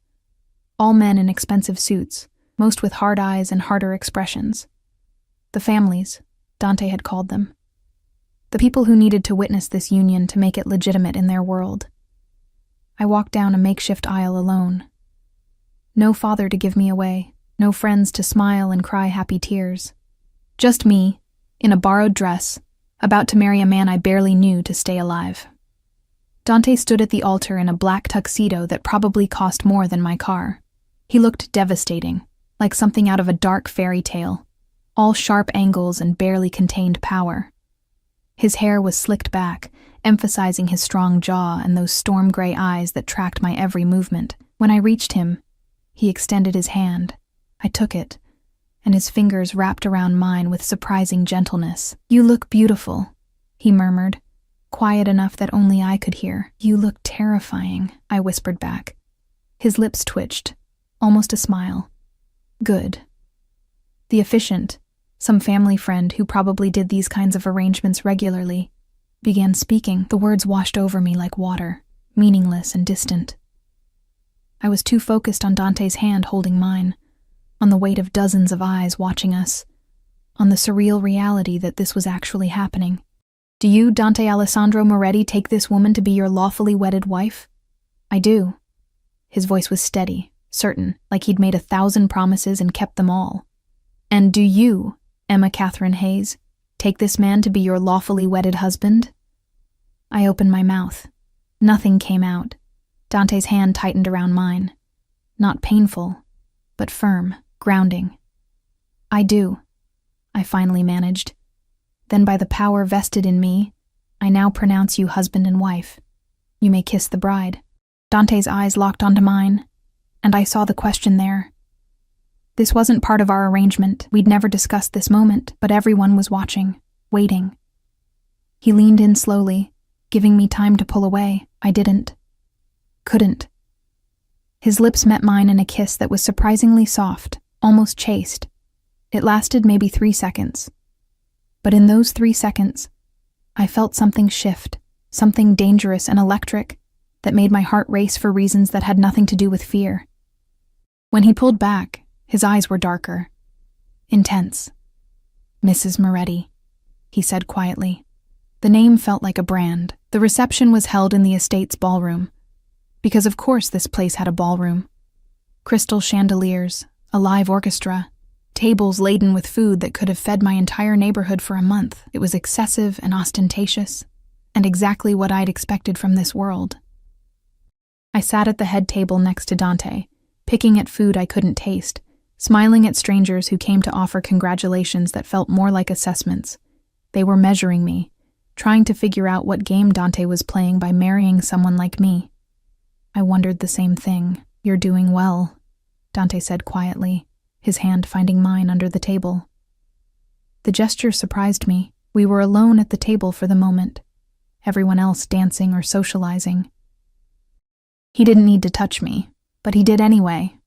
A: all men in expensive suits, most with hard eyes and harder expressions. The families, Dante had called them. The people who needed to witness this union to make it legitimate in their world. I walked down a makeshift aisle alone. No father to give me away, no friends to smile and cry happy tears. Just me, in a borrowed dress, about to marry a man I barely knew to stay alive. Dante stood at the altar in a black tuxedo that probably cost more than my car. He looked devastating, like something out of a dark fairy tale, all sharp angles and barely contained power. His hair was slicked back, emphasizing his strong jaw and those storm-gray eyes that tracked my every movement. When I reached him, he extended his hand. I took it, and his fingers wrapped around mine with surprising gentleness. "You look beautiful," he murmured, quiet enough that only I could hear. "You look terrifying," I whispered back. His lips twitched, almost a smile. "Good." The officiant, some family friend who probably did these kinds of arrangements regularly, began speaking. The words washed over me like water, meaningless and distant. I was too focused on Dante's hand holding mine, on the weight of dozens of eyes watching us, on the surreal reality that this was actually happening. "Do you, Dante Alessandro Moretti, take this woman to be your lawfully wedded wife?" "I do." His voice was steady, certain, like he'd made 1,000 promises and kept them all. "And do you, Emma Catherine Hayes, take this man to be your lawfully wedded husband?" I opened my mouth. Nothing came out. Dante's hand tightened around mine. Not painful, but firm, grounding. "I do," I finally managed. "Then by the power vested in me, I now pronounce you husband and wife. You may kiss the bride." Dante's eyes locked onto mine, and I saw the question there. This wasn't part of our arrangement. We'd never discussed this moment, but everyone was watching, waiting. He leaned in slowly, giving me time to pull away. I didn't. Couldn't. His lips met mine in a kiss that was surprisingly soft, almost chaste. It lasted maybe 3 seconds. But in those 3 seconds, I felt something shift, something dangerous and electric that made my heart race for reasons that had nothing to do with fear. When he pulled back, his eyes were darker, intense. "Mrs. Moretti," he said quietly. The name felt like a brand. The reception was held in the estate's ballroom, because of course this place had a ballroom. Crystal chandeliers, a live orchestra, tables laden with food that could have fed my entire neighborhood for a month. It was excessive and ostentatious, and exactly what I'd expected from this world. I sat at the head table next to Dante, picking at food I couldn't taste, smiling at strangers who came to offer congratulations that felt more like assessments. They were measuring me, trying to figure out what game Dante was playing by marrying someone like me. I wondered the same thing. "You're doing well," Dante said quietly, his hand finding mine under the table. The gesture surprised me. We were alone at the table for the moment, everyone else dancing or socializing. He didn't need to touch me, but he did anyway.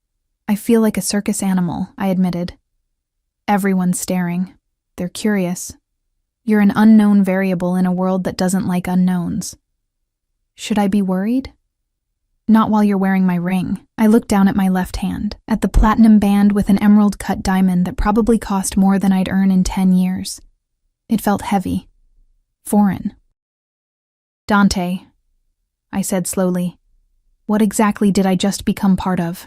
A: "I feel like a circus animal," I admitted. "Everyone's staring. They're curious. You're an unknown variable in a world that doesn't like unknowns." "Should I be worried?" "Not while you're wearing my ring." I looked down at my left hand, at the platinum band with an emerald-cut diamond that probably cost more than I'd earn in 10 years. It felt heavy. Foreign. "Dante," I said slowly, "what exactly did I just become part of?"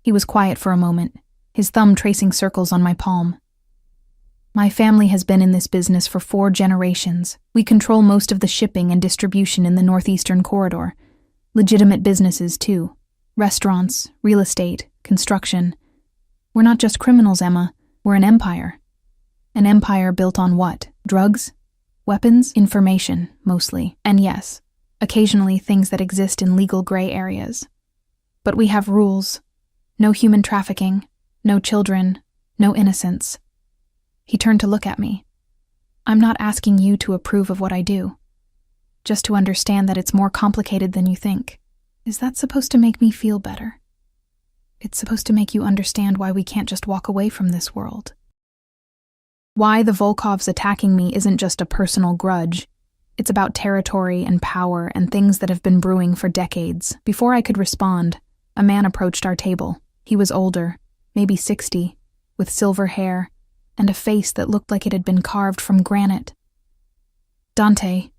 A: He was quiet for a moment, his thumb tracing circles on my palm. "My family has been in this business for 4 generations. We control most of the shipping and distribution in the northeastern corridor. Legitimate businesses, too. Restaurants, real estate, construction. We're not just criminals, Emma. We're an empire. An empire built on what? Drugs? Weapons? Information, mostly. And yes, occasionally things that exist in legal gray areas. But we have rules. No human trafficking, no children, no innocence." He turned to look at me. "I'm not asking you to approve of what I do. Just to understand that it's more complicated than you think. Is that supposed to make me feel better? It's supposed to make you understand why we can't just walk away from this world. Why the Volkovs attacking me isn't just a personal grudge. It's about territory and power and things that have been brewing for decades." Before I could respond, a man approached our table. He was older, maybe 60, with silver hair and a face that looked like it had been carved from granite. "Dante,"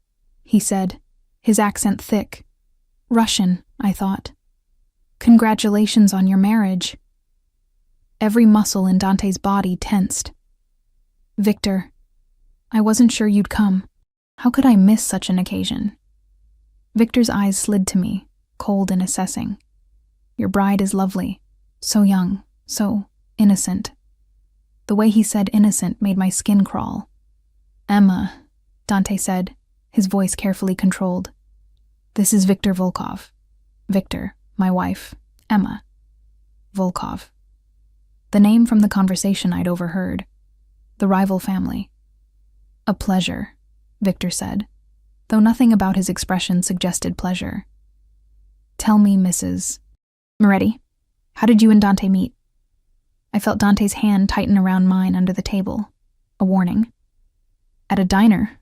A: he said, his accent thick. Russian, I thought. "Congratulations on your marriage." Every muscle in Dante's body tensed. "Victor, I wasn't sure you'd come. How could I miss such an occasion?" Victor's eyes slid to me, cold and assessing. "Your bride is lovely. So young, so innocent." The way he said innocent made my skin crawl. "Emma," Dante said, his voice carefully controlled. "This is Victor Volkov. Victor, my wife, Emma. Volkov." The name from the conversation I'd overheard. The rival family. "A pleasure," Victor said, though nothing about his expression suggested pleasure. "Tell me, Mrs. Moretti, how did you and Dante meet?" I felt Dante's hand tighten around mine under the table. A warning. "At a diner,"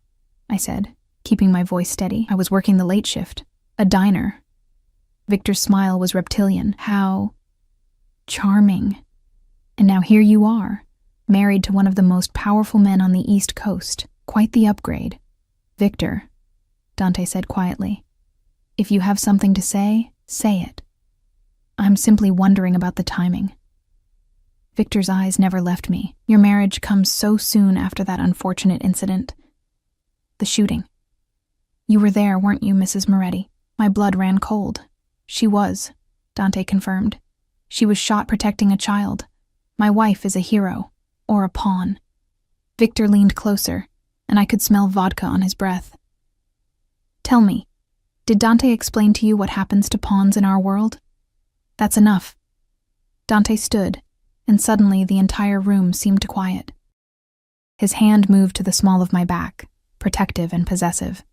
A: I said, keeping my voice steady. I was working the late shift. "A diner." Victor's smile was reptilian. "How charming. And now here you are, married to one of the most powerful men on the East Coast. Quite the upgrade." "Victor," Dante said quietly, "if you have something to say, say it. I'm simply wondering about the timing." Victor's eyes never left me. "Your marriage comes so soon after that unfortunate incident. The shooting. You were there, weren't you, Mrs. Moretti?" My blood ran cold. "She was," Dante confirmed. "She was shot protecting a child. My wife is a hero, or a pawn." Victor leaned closer, and I could smell vodka on his breath. "Tell me, did Dante explain to you what happens to pawns in our world?" "That's enough." Dante stood, and suddenly the entire room seemed to quiet. His hand moved to the small of my back, protective and possessive.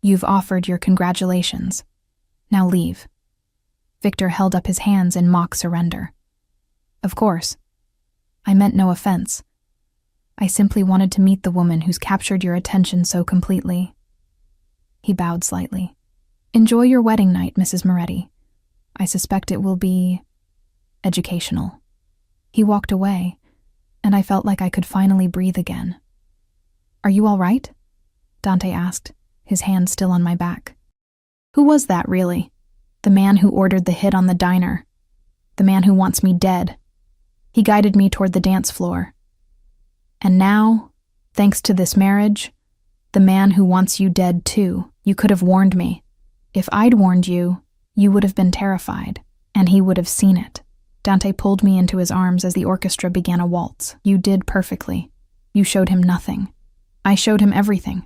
A: You've offered your congratulations. Now leave. Victor held up his hands in mock surrender. Of course. I meant no offense. I simply wanted to meet the woman who's captured your attention so completely. He bowed slightly. Enjoy your wedding night, Mrs. Moretti. I suspect it will be educational. He walked away, and I felt like I could finally breathe again. Are you all right? Dante asked, his hand still on my back. Who was that, really? The man who ordered the hit on the diner. The man who wants me dead. He guided me toward the dance floor. And now, thanks to this marriage, the man who wants you dead too. You could have warned me. If I'd warned you, you would have been terrified, and he would have seen it. Dante pulled me into his arms as the orchestra began a waltz. You did perfectly. You showed him nothing. I showed him everything.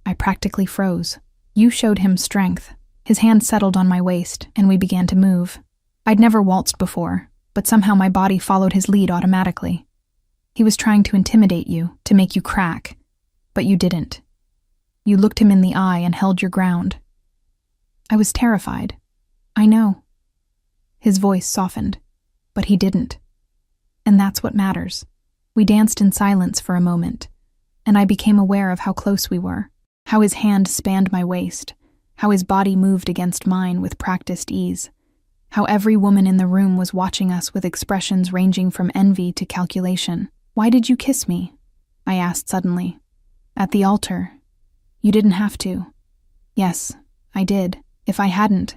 A: I practically froze. You showed him strength. His hand settled on my waist, and we began to move. I'd never waltzed before, but somehow my body followed his lead automatically. He was trying to intimidate you, to make you crack, but you didn't. You looked him in the eye and held your ground. I was terrified. I know. His voice softened, but he didn't. And that's what matters. We danced in silence for a moment, and I became aware of how close we were, how his hand spanned my waist, how his body moved against mine with practiced ease, how every woman in the room was watching us with expressions ranging from envy to calculation. Why did you kiss me? I asked suddenly. At the altar. You didn't have to. Yes, I did. If I hadn't,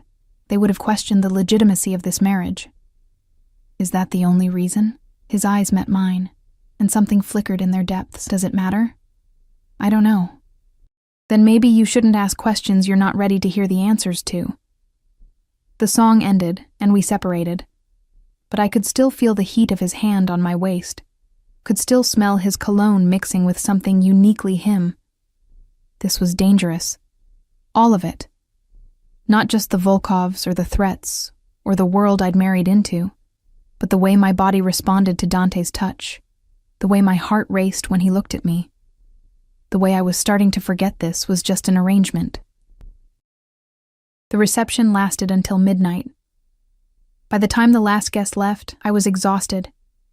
A: they would have questioned the legitimacy of this marriage. Is that the only reason? His eyes met mine, and something flickered in their depths. Does it matter? I don't know. Then maybe you shouldn't ask questions you're not ready to hear the answers to. The song ended, and we separated, but I could still feel the heat of his hand on my waist, could still smell his cologne mixing with something uniquely him. This was dangerous. All of it. Not just the Volkovs or the threats or the world I'd married into, but the way my body responded to Dante's touch, the way my heart raced when he looked at me, the way I was starting to forget this was just an arrangement. The reception lasted until midnight. By the time the last guest left, I was exhausted,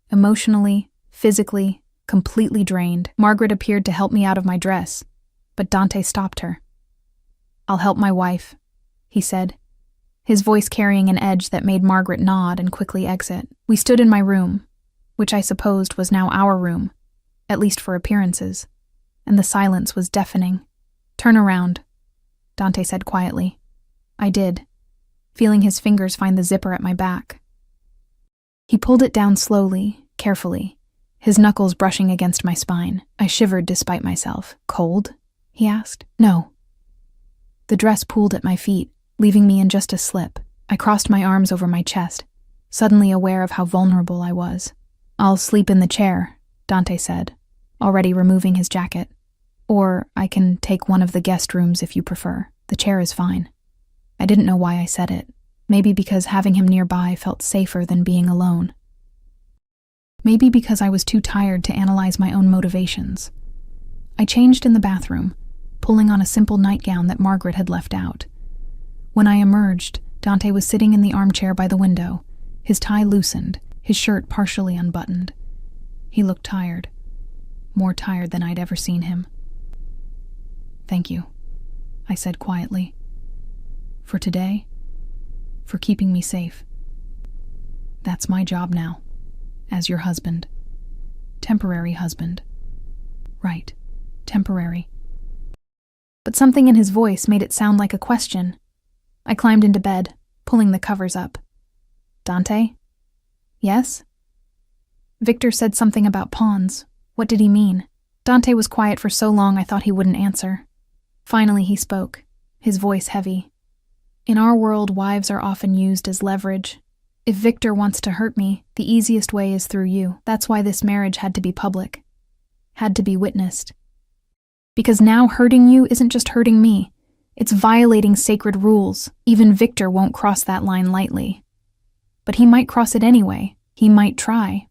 A: emotionally, physically, completely drained. Margaret appeared to help me out of my dress, but Dante stopped her. I'll help my wife, he said, his voice carrying an edge that made Margaret nod and quickly exit. We stood in my room, which I supposed was now our room, at least for appearances, and the silence was deafening. Turn around, Dante said quietly. I did, feeling his fingers find the zipper at my back. He pulled it down slowly, carefully, his knuckles brushing against my spine. I shivered despite myself. Cold? He asked. No. The dress pooled at my feet, leaving me in just a slip. I crossed my arms over my chest, suddenly aware of how vulnerable I was. I'll sleep in the chair, Dante said, already removing his jacket. Or I can take one of the guest rooms if you prefer. The chair is fine. I didn't know why I said it. Maybe because having him nearby felt safer than being alone. Maybe because I was too tired to analyze my own motivations. I changed in the bathroom, pulling on a simple nightgown that Margaret had left out. When I emerged, Dante was sitting in the armchair by the window, his tie loosened, his shirt partially unbuttoned. He looked tired, more tired than I'd ever seen him. Thank you, I said quietly. For today, for keeping me safe. That's my job now, as your husband. Temporary husband. Right, temporary. But something in his voice made it sound like a question. I climbed into bed, pulling the covers up. Dante? Yes? Victor said something about pawns. What did he mean? Dante was quiet for so long I thought he wouldn't answer. Finally he spoke, his voice heavy. In our world, wives are often used as leverage. If Victor wants to hurt me, the easiest way is through you. That's why this marriage had to be public. Had to be witnessed. Because now hurting you isn't just hurting me. It's violating sacred rules. Even Victor won't cross that line lightly. But he might cross it anyway. He might try.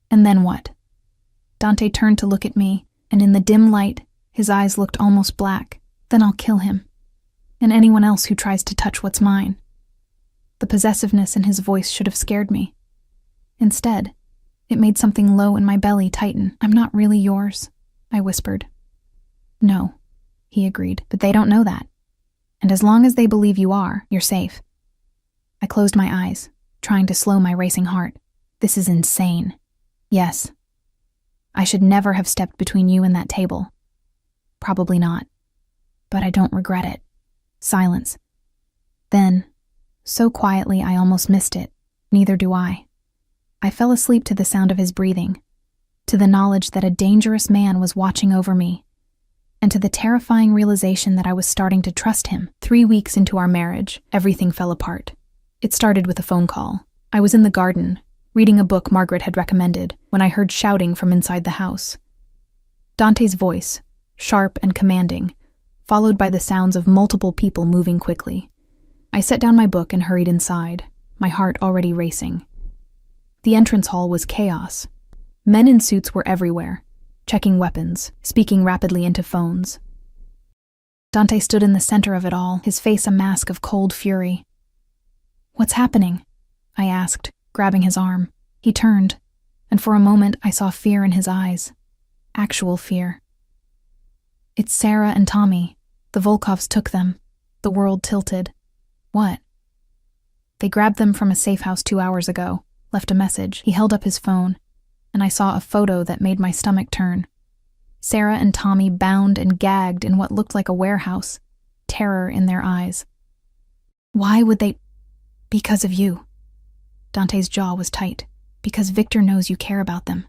A: And then what? Dante turned to look at me, and in the dim light, His eyes looked almost black. Then I'll kill him. And anyone else who tries to touch what's mine. The possessiveness in his voice should have scared me. Instead, it made something low in my belly tighten. I'm not really yours, I whispered. No, he agreed, but they don't know that. And as long as they believe you are, you're safe. I closed my eyes, trying to slow my racing heart. This is insane. Yes. I should never have stepped between you and that table. Probably not. But I don't regret it. Silence. Then, so quietly I almost missed it. Neither do I. I fell asleep to the sound of his breathing, to the knowledge that a dangerous man was watching over me, and to the terrifying realization that I was starting to trust him. 3 weeks into our marriage, everything fell apart. It started with a phone call. I was in the garden, reading a book Margaret had recommended, when I heard shouting from inside the house. Dante's voice, sharp and commanding, followed by the sounds of multiple people moving quickly. I set down my book and hurried inside, my heart already racing. The entrance hall was chaos. Men in suits were everywhere, checking weapons, speaking rapidly into phones. Dante stood in the center of it all, his face a mask of cold fury. "What's happening?" I asked, grabbing his arm. He turned, and for a moment I saw fear in his eyes. Actual fear. "It's Sarah and Tommy. The Volkovs took them." The world tilted. "What?" "They grabbed them from a safe house 2 hours ago, left a message." He held up his phone, and I saw a photo that made my stomach turn. Sarah and Tommy bound and gagged in what looked like a warehouse, terror in their eyes. "Why would they—" "Because of you." Dante's jaw was tight. "Because Victor knows you care about them.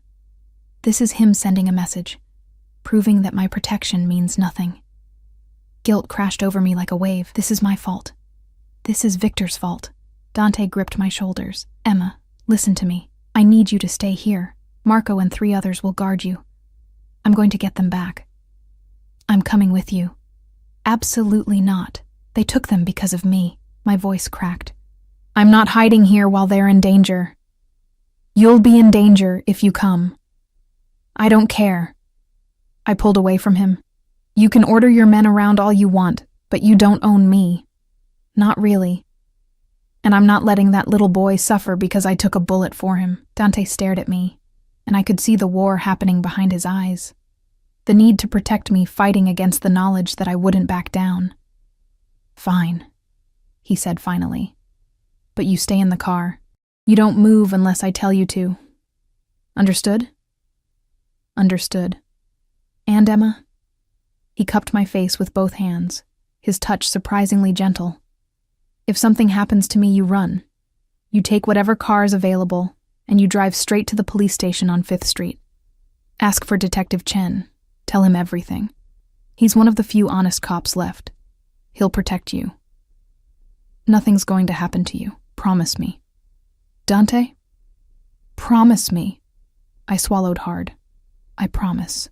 A: This is him sending a message, proving that my protection means nothing." Guilt crashed over me like a wave. This is my fault. This is Victor's fault. Dante gripped my shoulders. "Emma, listen to me. I need you to stay here. Marco and 3 others will guard you. I'm going to get them back." "I'm coming with you." "Absolutely not. They took them because of me." My voice cracked. "I'm not hiding here while they're in danger. You'll be in danger if you come. I don't care." I pulled away from him. "You can order your men around all you want, but you don't own me. Not really. And I'm not letting that little boy suffer because I took a bullet for him." Dante stared at me, and I could see the war happening behind his eyes. The need to protect me fighting against the knowledge that I wouldn't back down. "Fine," he said finally. "But you stay in the car. You don't move unless I tell you to. Understood?" "Understood. And Emma?" He cupped my face with both hands, his touch surprisingly gentle. "If something happens to me, you run. You take whatever car is available, and you drive straight to the police station on 5th Street. Ask for Detective Chen. Tell him everything. He's one of the few honest cops left. He'll protect you. Nothing's going to happen to you. Promise me." "Dante?" "Promise me." I swallowed hard. "I promise."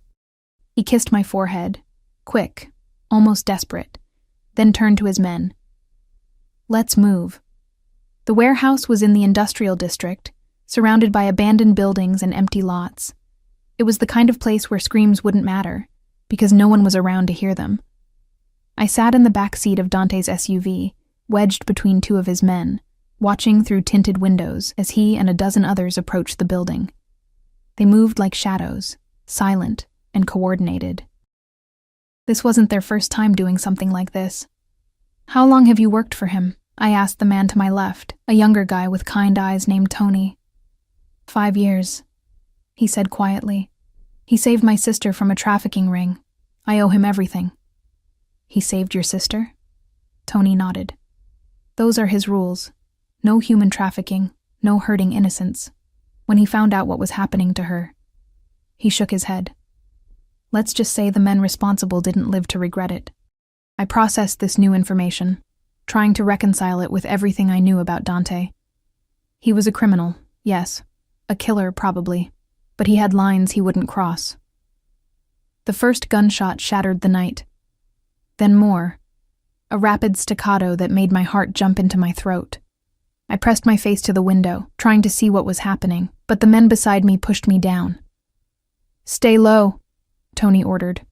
A: He kissed my forehead, quick, almost desperate, then turned to his men. "Let's move." The warehouse was in the industrial district, surrounded by abandoned buildings and empty lots. It was the kind of place where screams wouldn't matter, because no one was around to hear them. I sat in the back seat of Dante's SUV, wedged between 2 of his men, watching through tinted windows as he and a dozen others approached the building. They moved like shadows, silent and coordinated. This wasn't their first time doing something like this. "How long have you worked for him?" I asked the man to my left, a younger guy with kind eyes named Tony. 5 years, he said quietly. "He saved my sister from a trafficking ring. I owe him everything." "He saved your sister?" Tony nodded. "Those are his rules. No human trafficking, no hurting innocents. When he found out what was happening to her." He shook his head. "Let's just say the men responsible didn't live to regret it." I processed this new information, trying to reconcile it with everything I knew about Dante. He was a criminal, yes, a killer probably, but he had lines he wouldn't cross. The first gunshot shattered the night. Then more, a rapid staccato that made my heart jump into my throat. I pressed my face to the window, trying to see what was happening, but the men beside me pushed me down. "Stay low," Tony ordered.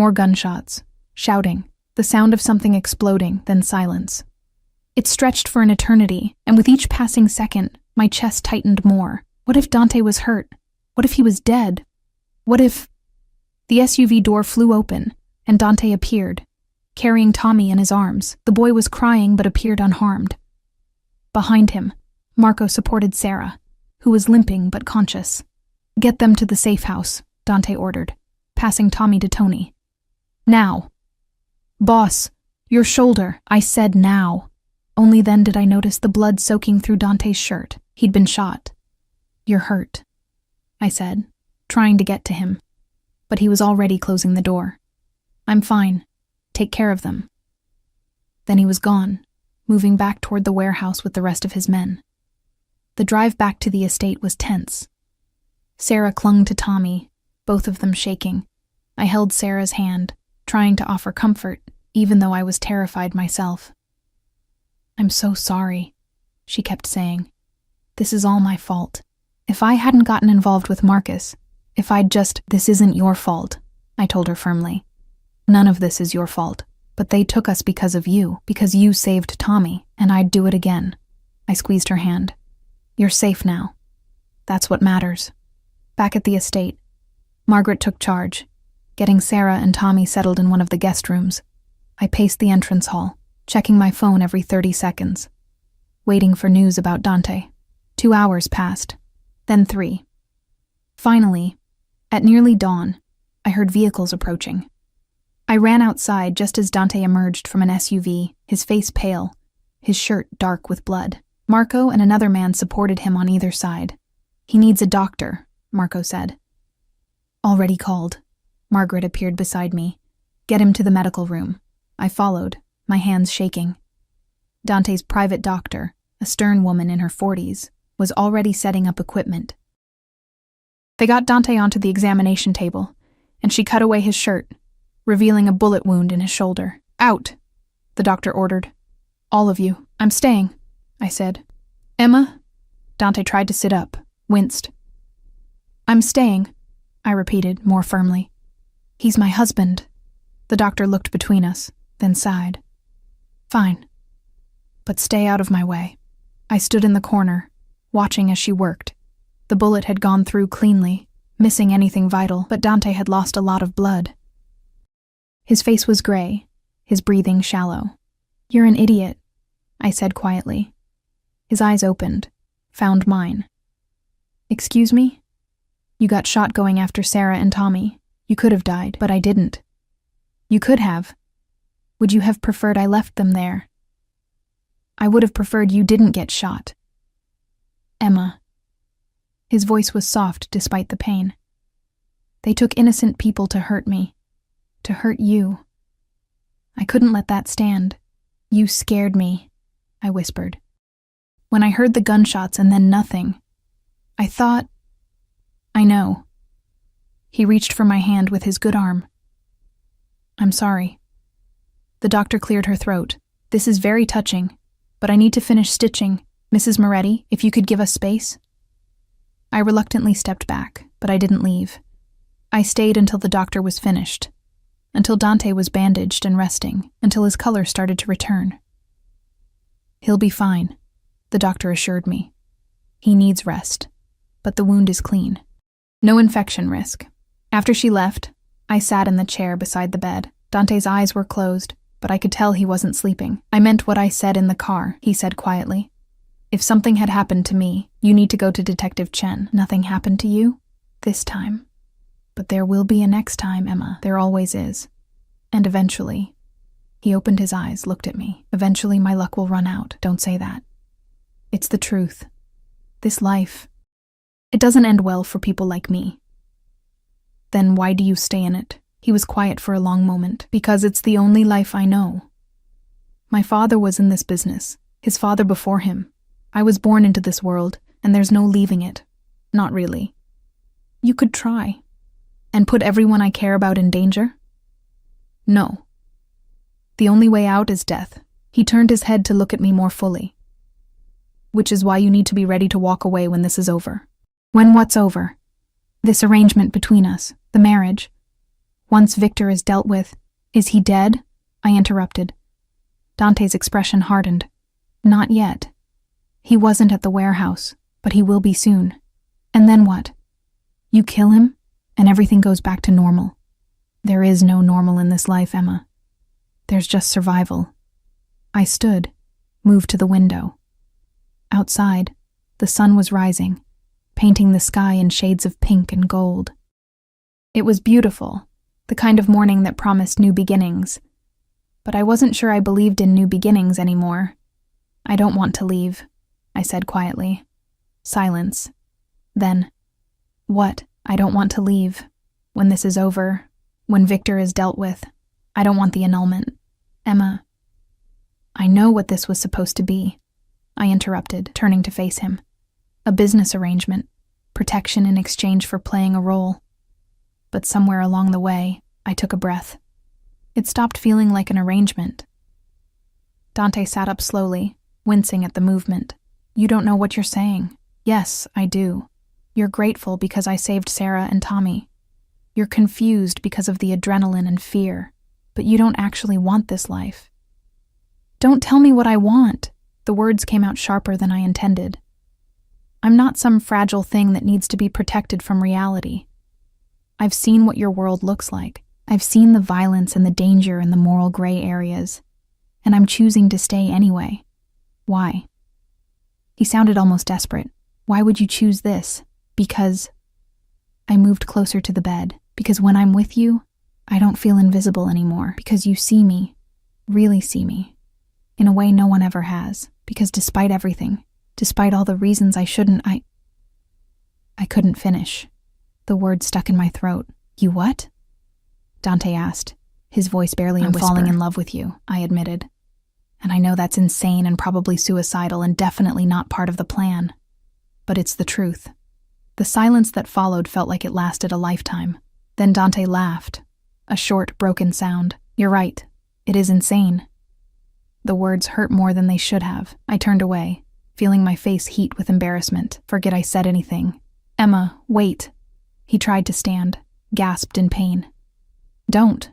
A: More gunshots, shouting, the sound of something exploding, then silence. It stretched for an eternity, and with each passing second, my chest tightened more. What if Dante was hurt? What if he was dead? What if... The SUV door flew open, and Dante appeared, carrying Tommy in his arms. The boy was crying but appeared unharmed. Behind him, Marco supported Sarah, who was limping but conscious. "Get them to the safe house," Dante ordered, passing Tommy to Tony. "Now." "Boss, your shoulder," I said now. Only then did I notice the blood soaking through Dante's shirt. He'd been shot. "You're hurt," I said, trying to get to him, but he was already closing the door. "I'm fine. Take care of them." Then he was gone, moving back toward the warehouse with the rest of his men. The drive back to the estate was tense. Sarah clung to Tommy, both of them shaking. I held Sarah's hand, trying to offer comfort, even though I was terrified myself. "I'm so sorry," she kept saying. "This is all my fault. If I hadn't gotten involved with Marcus, if I'd just..." "This isn't your fault," I told her firmly. "None of this is your fault, but they took us because of you, because you saved Tommy, and I'd do it again." I squeezed her hand. "You're safe now. That's what matters." Back at the estate, Margaret took charge, getting Sarah and Tommy settled in one of the guest rooms. I paced the entrance hall, checking my phone every 30 seconds, waiting for news about Dante. 2 hours passed, then 3. Finally, at nearly dawn, I heard vehicles approaching. I ran outside just as Dante emerged from an SUV, his face pale, his shirt dark with blood. Marco and another man supported him on either side. "He needs a doctor," Marco said. "Already called." Margaret appeared beside me. "Get him to the medical room." I followed, my hands shaking. Dante's private doctor, a stern woman in her 40s, was already setting up equipment. They got Dante onto the examination table, and she cut away his shirt, revealing a bullet wound in his shoulder. "Out," the doctor ordered. "All of you." "I'm staying," I said. "Emma?" Dante tried to sit up, winced. "I'm staying," I repeated, more firmly. "He's my husband." The doctor looked between us, then sighed. "Fine. But stay out of my way." I stood in the corner, watching as she worked. The bullet had gone through cleanly, missing anything vital, but Dante had lost a lot of blood. His face was gray, his breathing shallow. "You're an idiot," I said quietly. His eyes opened, found mine. "Excuse me? You got shot going after Sarah and Tommy. You could have died, but I didn't." "You could have. Would you have preferred I left them there?" "I would have preferred you didn't get shot." "Emma." His voice was soft despite the pain. "They took innocent people to hurt me. To hurt you. I couldn't let that stand. You scared me," I whispered. "When I heard the gunshots and then nothing, I thought..." "I know." He reached for my hand with his good arm. "I'm sorry." The doctor cleared her throat. "This is very touching, but I need to finish stitching. Mrs. Moretti, if you could give us space." I reluctantly stepped back, but I didn't leave. I stayed until the doctor was finished, until Dante was bandaged and resting, until his color started to return. "He'll be fine," the doctor assured me. "He needs rest, but the wound is clean. No infection risk." After she left, I sat in the chair beside the bed. Dante's eyes were closed, but I could tell he wasn't sleeping. "I meant what I said in the car," he said quietly. "If something had happened to me, you need to go to Detective Chen." "Nothing happened to you? This time. But there will be a next time, Emma. There always is. And eventually..." He opened his eyes, looked at me. "Eventually my luck will run out. Don't say that. It's the truth. This life, it doesn't end well for people like me." "Then why do you stay in it?" He was quiet for a long moment. "Because it's the only life I know. My father was in this business, his father before him. I was born into this world, and there's no leaving it. Not really. You could try. And put everyone I care about in danger? No. The only way out is death." He turned his head to look at me more fully. "Which is why you need to be ready to walk away when this is over." "When what's over?" "This arrangement between us, the marriage." Once Victor is dealt with, is he dead? I interrupted. Dante's expression hardened. Not yet. He wasn't at the warehouse, but he will be soon. And then what? You kill him, and everything goes back to normal. There is no normal in this life, Emma. There's just survival. I stood, moved to the window. Outside, the sun was rising, painting the sky in shades of pink and gold. It was beautiful, the kind of morning that promised new beginnings. But I wasn't sure I believed in new beginnings anymore. I don't want to leave, I said quietly. Silence. Then, what? I don't want to leave. When this is over, when Victor is dealt with, I don't want the annulment. Emma. I know what this was supposed to be, I interrupted, turning to face him. A business arrangement, protection in exchange for playing a role. But somewhere along the way, I took a breath. It stopped feeling like an arrangement. Dante sat up slowly, wincing at the movement. You don't know what you're saying. Yes, I do. You're grateful because I saved Sarah and Tommy. You're confused because of the adrenaline and fear, but you don't actually want this life. Don't tell me what I want. The words came out sharper than I intended. I'm not some fragile thing that needs to be protected from reality. I've seen what your world looks like. I've seen the violence and the danger and the moral gray areas, and I'm choosing to stay anyway. Why? He sounded almost desperate. Why would you choose this? Because... I moved closer to the bed. Because when I'm with you, I don't feel invisible anymore. Because you see me, really see me, in a way no one ever has. Because despite everything, despite all the reasons I shouldn't, I couldn't finish. The word stuck in my throat. You what? Dante asked, his voice barely a whisper. I'm falling in love with you, I admitted. And I know that's insane and probably suicidal and definitely not part of the plan. But it's the truth. The silence that followed felt like it lasted a lifetime. Then Dante laughed, a short, broken sound. You're right. It is insane. The words hurt more than they should have. I turned away, feeling my face heat with embarrassment. Forget I said anything. Emma, wait. He tried to stand, gasped in pain. Don't.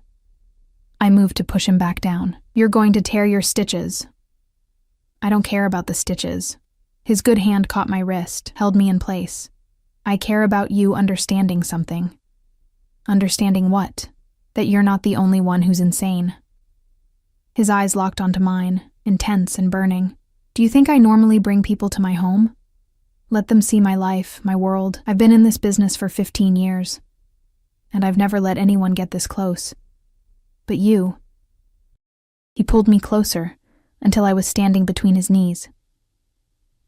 A: I moved to push him back down. You're going to tear your stitches. I don't care about the stitches. His good hand caught my wrist, held me in place. I care about you understanding something. Understanding what? That you're not the only one who's insane. His eyes locked onto mine, intense and burning. Do you think I normally bring people to my home? Let them see my life, my world. I've been in this business for 15 years. And I've never let anyone get this close. But you. He pulled me closer, until I was standing between his knees.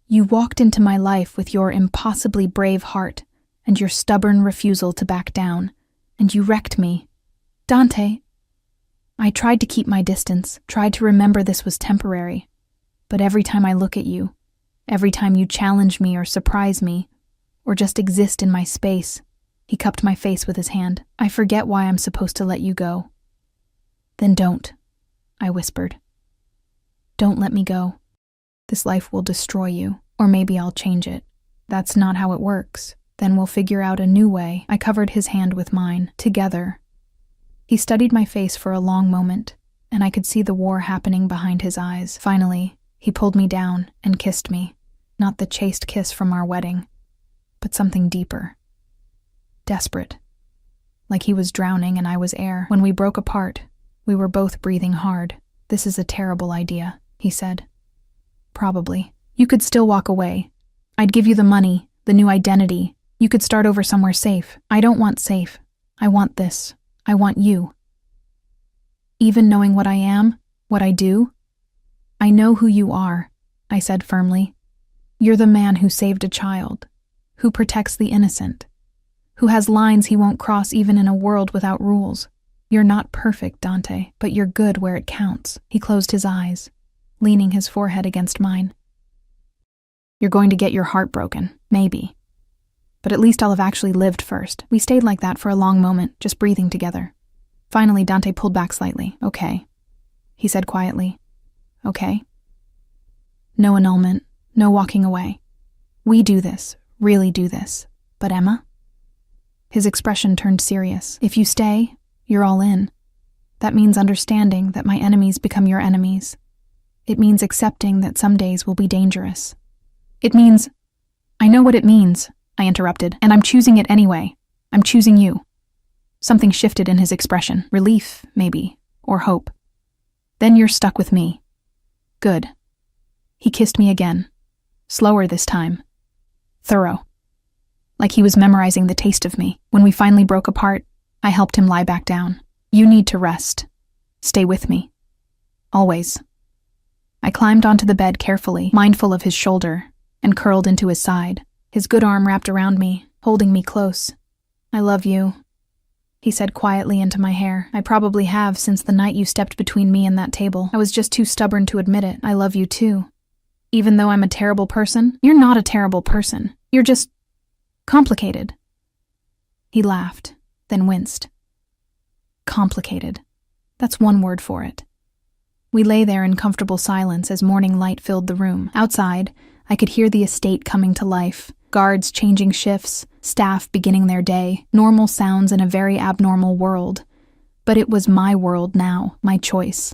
A: You walked into my life with your impossibly brave heart and your stubborn refusal to back down, and you wrecked me. Dante. I tried to keep my distance, tried to remember this was temporary, but every time I look at you, every time you challenge me or surprise me, or just exist in my space, he cupped my face with his hand. I forget why I'm supposed to let you go. Then don't, I whispered. Don't let me go. This life will destroy you, or maybe I'll change it. That's not how it works. Then we'll figure out a new way. I covered his hand with mine, together. He studied my face for a long moment, and I could see the war happening behind his eyes. Finally, he pulled me down and kissed me, not the chaste kiss from our wedding, but something deeper. Desperate. Like he was drowning and I was air. When we broke apart, we were both breathing hard. This is a terrible idea, he said. Probably. You could still walk away. I'd give you the money, the new identity. You could start over somewhere safe. I don't want safe. I want this. I want you. Even knowing what I am, what I do? I know who you are, I said firmly. You're the man who saved a child, who protects the innocent, who has lines he won't cross even in a world without rules. You're not perfect, Dante, but you're good where it counts. He closed his eyes, leaning his forehead against mine. You're going to get your heart broken, maybe. But at least I'll have actually lived first. We stayed like that for a long moment, just breathing together. Finally, Dante pulled back slightly. Okay, he said quietly. Okay. No annulment, no walking away. We do this, really do this. But Emma? His expression turned serious. If you stay, You're all in. That means understanding that my enemies become your enemies. It means accepting that some days will be dangerous. It means— I know what it means, I interrupted, and I'm choosing it anyway. I'm choosing you. Something shifted in his expression. Relief, maybe, or hope. Then you're stuck with me. Good. He kissed me again. Slower this time. Thorough. Like he was memorizing the taste of me. When we finally broke apart, I helped him lie back down. You need to rest. Stay with me. Always. I climbed onto the bed carefully, mindful of his shoulder, and curled into his side. His good arm wrapped around me, holding me close. I love you, he said quietly into my hair. I probably have since the night you stepped between me and that table. I was just too stubborn to admit it. I love you too. Even though I'm a terrible person, you're not a terrible person. You're just complicated. He laughed, then winced. Complicated. That's one word for it. We lay there in comfortable silence as morning light filled the room. Outside, I could hear the estate coming to life. Guards changing shifts, staff beginning their day, normal sounds in a very abnormal world. But it was my world now, my choice.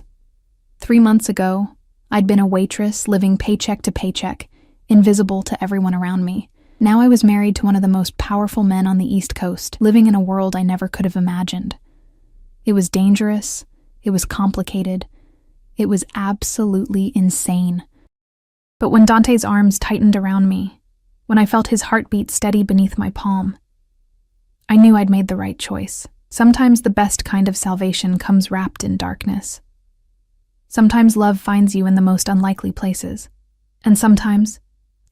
A: 3 months ago, I'd been a waitress living paycheck to paycheck, invisible to everyone around me. Now I was married to one of the most powerful men on the East Coast, living in a world I never could have imagined. It was dangerous, it was complicated, it was absolutely insane. But when Dante's arms tightened around me, when I felt his heartbeat steady beneath my palm, I knew I'd made the right choice. Sometimes the best kind of salvation comes wrapped in darkness. Sometimes love finds you in the most unlikely places. And sometimes,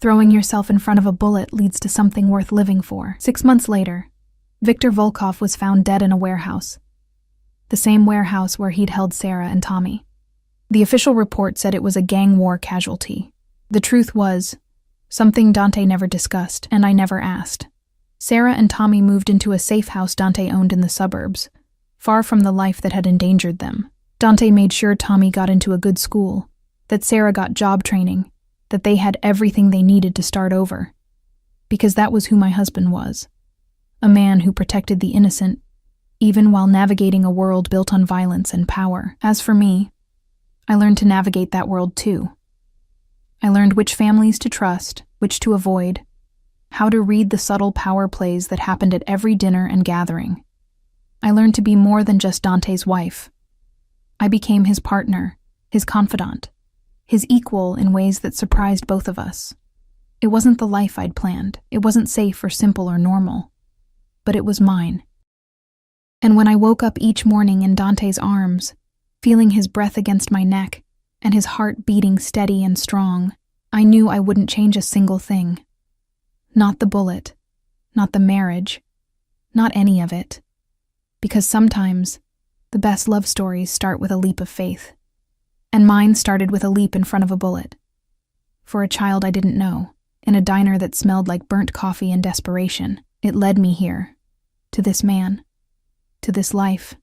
A: throwing yourself in front of a bullet leads to something worth living for. 6 months later, Victor Volkov was found dead in a warehouse. The same warehouse where he'd held Sarah and Tommy. The official report said it was a gang war casualty. The truth was, something Dante never discussed, and I never asked. Sarah and Tommy moved into a safe house Dante owned in the suburbs, far from the life that had endangered them. Dante made sure Tommy got into a good school, that Sarah got job training, that they had everything they needed to start over. Because that was who my husband was. A man who protected the innocent, even while navigating a world built on violence and power. As for me, I learned to navigate that world too. I learned which families to trust, which to avoid, how to read the subtle power plays that happened at every dinner and gathering. I learned to be more than just Dante's wife. I became his partner, his confidant, his equal in ways that surprised both of us. It wasn't the life I'd planned. It wasn't safe or simple or normal. But it was mine. And when I woke up each morning in Dante's arms, feeling his breath against my neck, and his heart beating steady and strong, I knew I wouldn't change a single thing. Not the bullet, not the marriage, not any of it. Because sometimes, the best love stories start with a leap of faith. And mine started with a leap in front of a bullet. For a child I didn't know, in a diner that smelled like burnt coffee and desperation, it led me here, to this man, to this life.